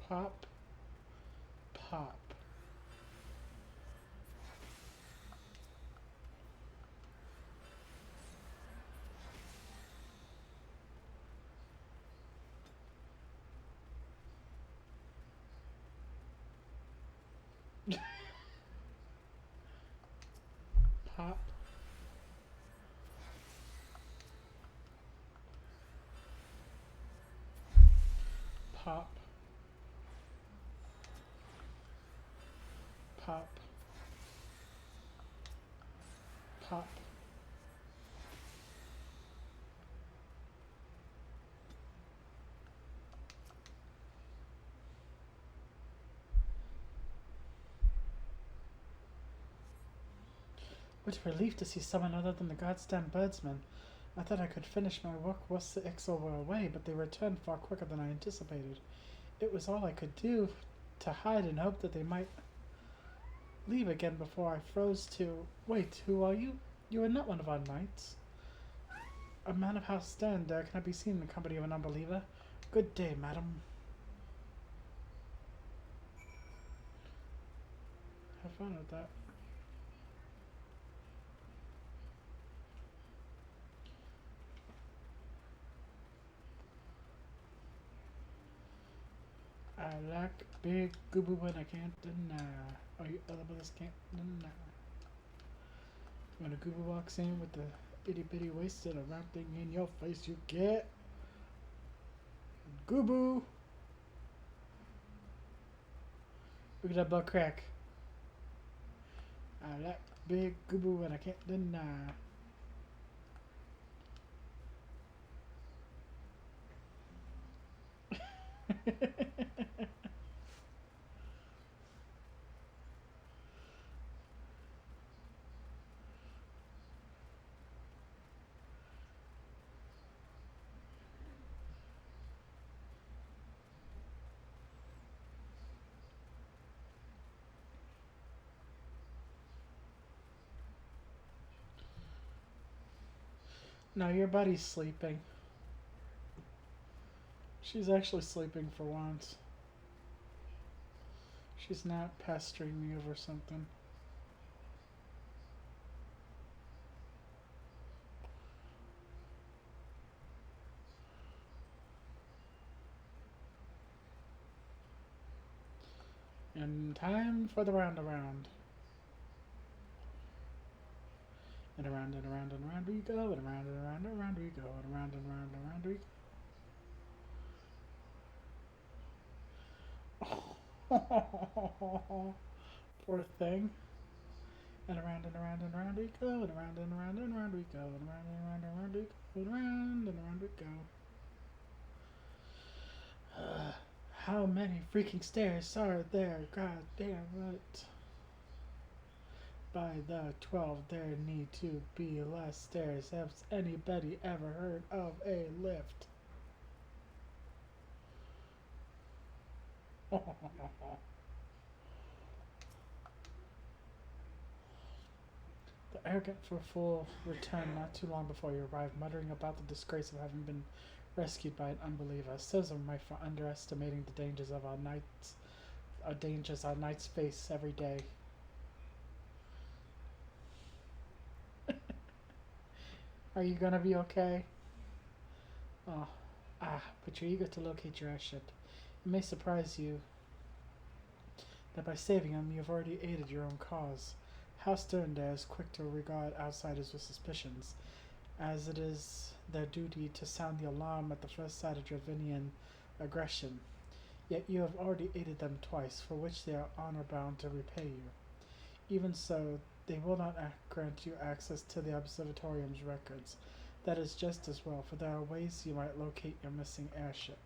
[SPEAKER 1] Pop, pop. Pop. Pop. Pop. Pop. What a relief to see someone other than the goddamn birdsman. I thought I could finish my work whilst the Ixal were away, but they returned far quicker than I anticipated. It was all I could do to hide and hope that they might leave again before I froze to... Wait, who are you? You are not one of our knights. A man of House Stern cannot be seen in the company of an unbeliever. Good day, madam. Have fun with that. I like big goober when I can't deny. Oh, you other brothers can't deny. When a goober walks in with the itty bitty waist and a round thing in your face, you get Goober. Look at that butt crack. I like big goober when I can't deny. No, your buddy's sleeping. She's actually sleeping for once. She's not pestering me over something. And time for the round around. And around and around and around we go, and around and around and around we go, and around and around and around we go. Poor thing. And around and around we go, and around and around and around we go, and around and around and around we go, and around and around we go. How many freaking stairs are there? God damn it. By the 12, there need to be less stairs. Has anybody ever heard of a lift? The arrogant fool returned not too long before you arrived, muttering about the disgrace of having been rescued by an unbeliever. Says of my for underestimating the dangers of our knights face every day. Are you gonna be okay? Oh, but you're eager to locate your airship. It may surprise you that by saving him, you've already aided your own cause. House Durandare is quick to regard outsiders with suspicions, as it is their duty to sound the alarm at the first sight of Dravinian aggression. Yet you have already aided them twice, for which they are honor-bound to repay you. Even so, they will not grant you access to the Observatorium's records. That is just as well, for there are ways you might locate your missing airship.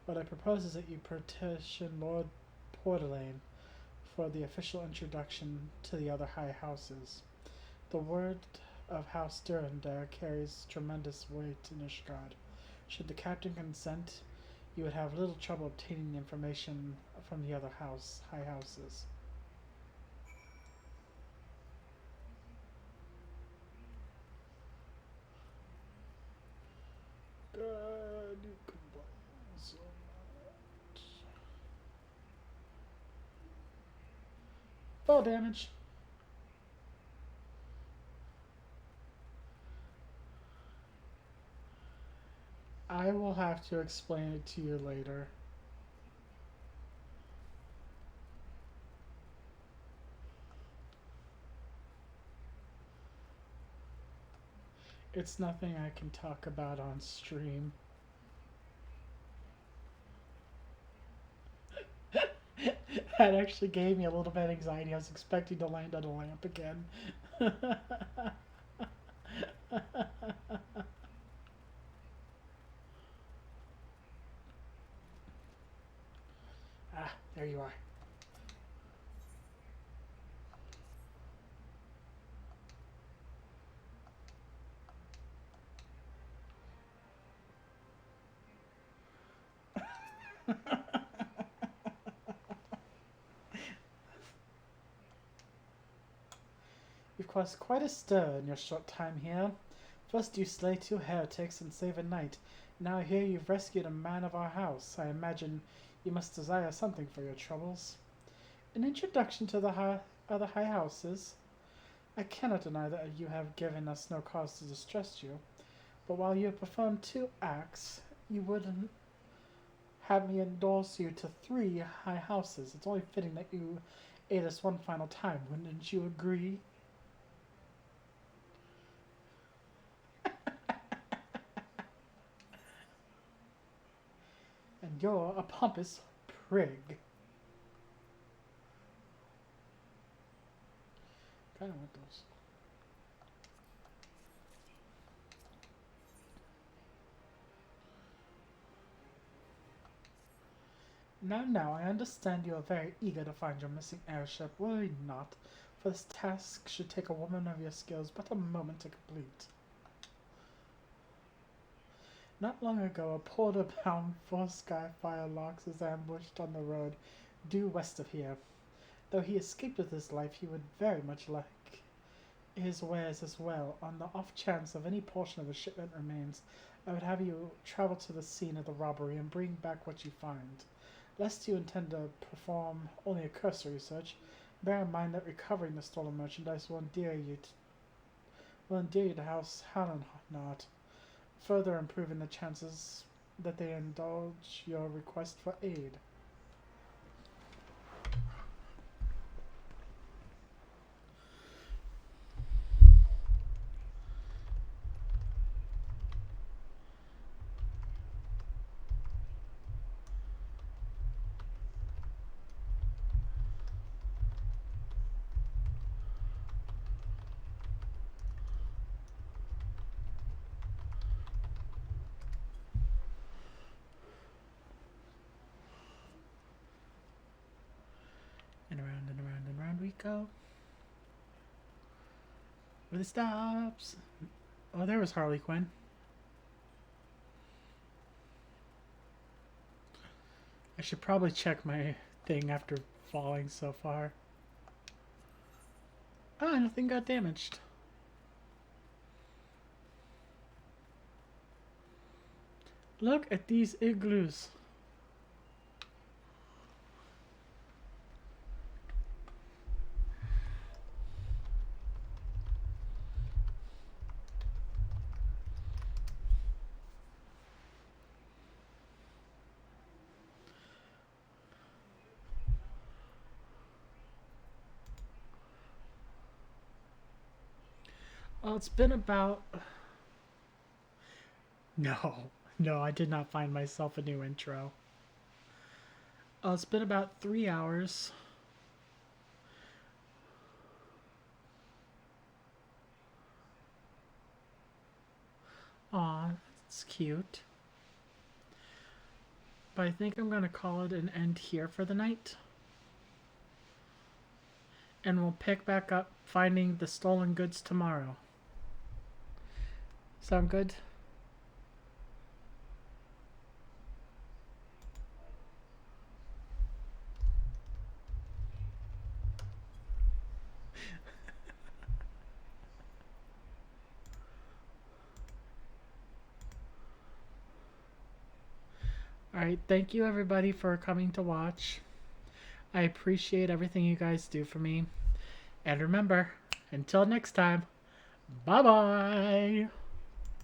[SPEAKER 1] What I propose is that you petition Lord Portelaine for the official introduction to the other high houses. The word of House Durandare carries tremendous weight in Ishgard. Should the captain consent, you would have little trouble obtaining the information from the other high houses. God, you complain so much. Fall damage. I will have to explain it to you later. It's nothing I can talk about on stream. That actually gave me a little bit of anxiety. I was expecting to land on a lamp again. Ah, there you are. You've caused quite a stir in your short time here. First you slay 2 heretics and save a knight. Now here you've rescued a man of our house. I imagine you must desire something for your troubles. An introduction to the other high houses. I cannot deny that you have given us no cause to distrust you, but while you have performed 2 acts, you wouldn't have me endorse you to 3 high houses. It's only fitting that you aid us one final time, wouldn't you agree? And you're a pompous prig. Kinda want those. Now, I understand you are very eager to find your missing airship. Worry not, for this task should take a woman of your skills but a moment to complete. Not long ago, a porter-bound for Skyfire Locks is ambushed on the road due west of here. Though he escaped with his life, he would very much like his wares as well. On the off chance of any portion of the shipment remains, I would have you travel to the scene of the robbery and bring back what you find. Lest you intend to perform only a cursory search, bear in mind that recovering the stolen merchandise will endear you to House Hallenhart, further improving the chances that they indulge your request for aid. And around and around and around we go. Where it stops. Oh, there was Harley Quinn. I should probably check my thing after falling so far. Ah, nothing got damaged. Look at these igloos. Well, it's been about... No, I did not find myself a new intro. It's been about 3 hours. Aw, that's cute. But I think I'm going to call it an end here for the night. And we'll pick back up finding the stolen goods tomorrow. Sound good? Alright, thank you everybody for coming to watch. I appreciate everything you guys do for me. And remember, until next time, bye-bye!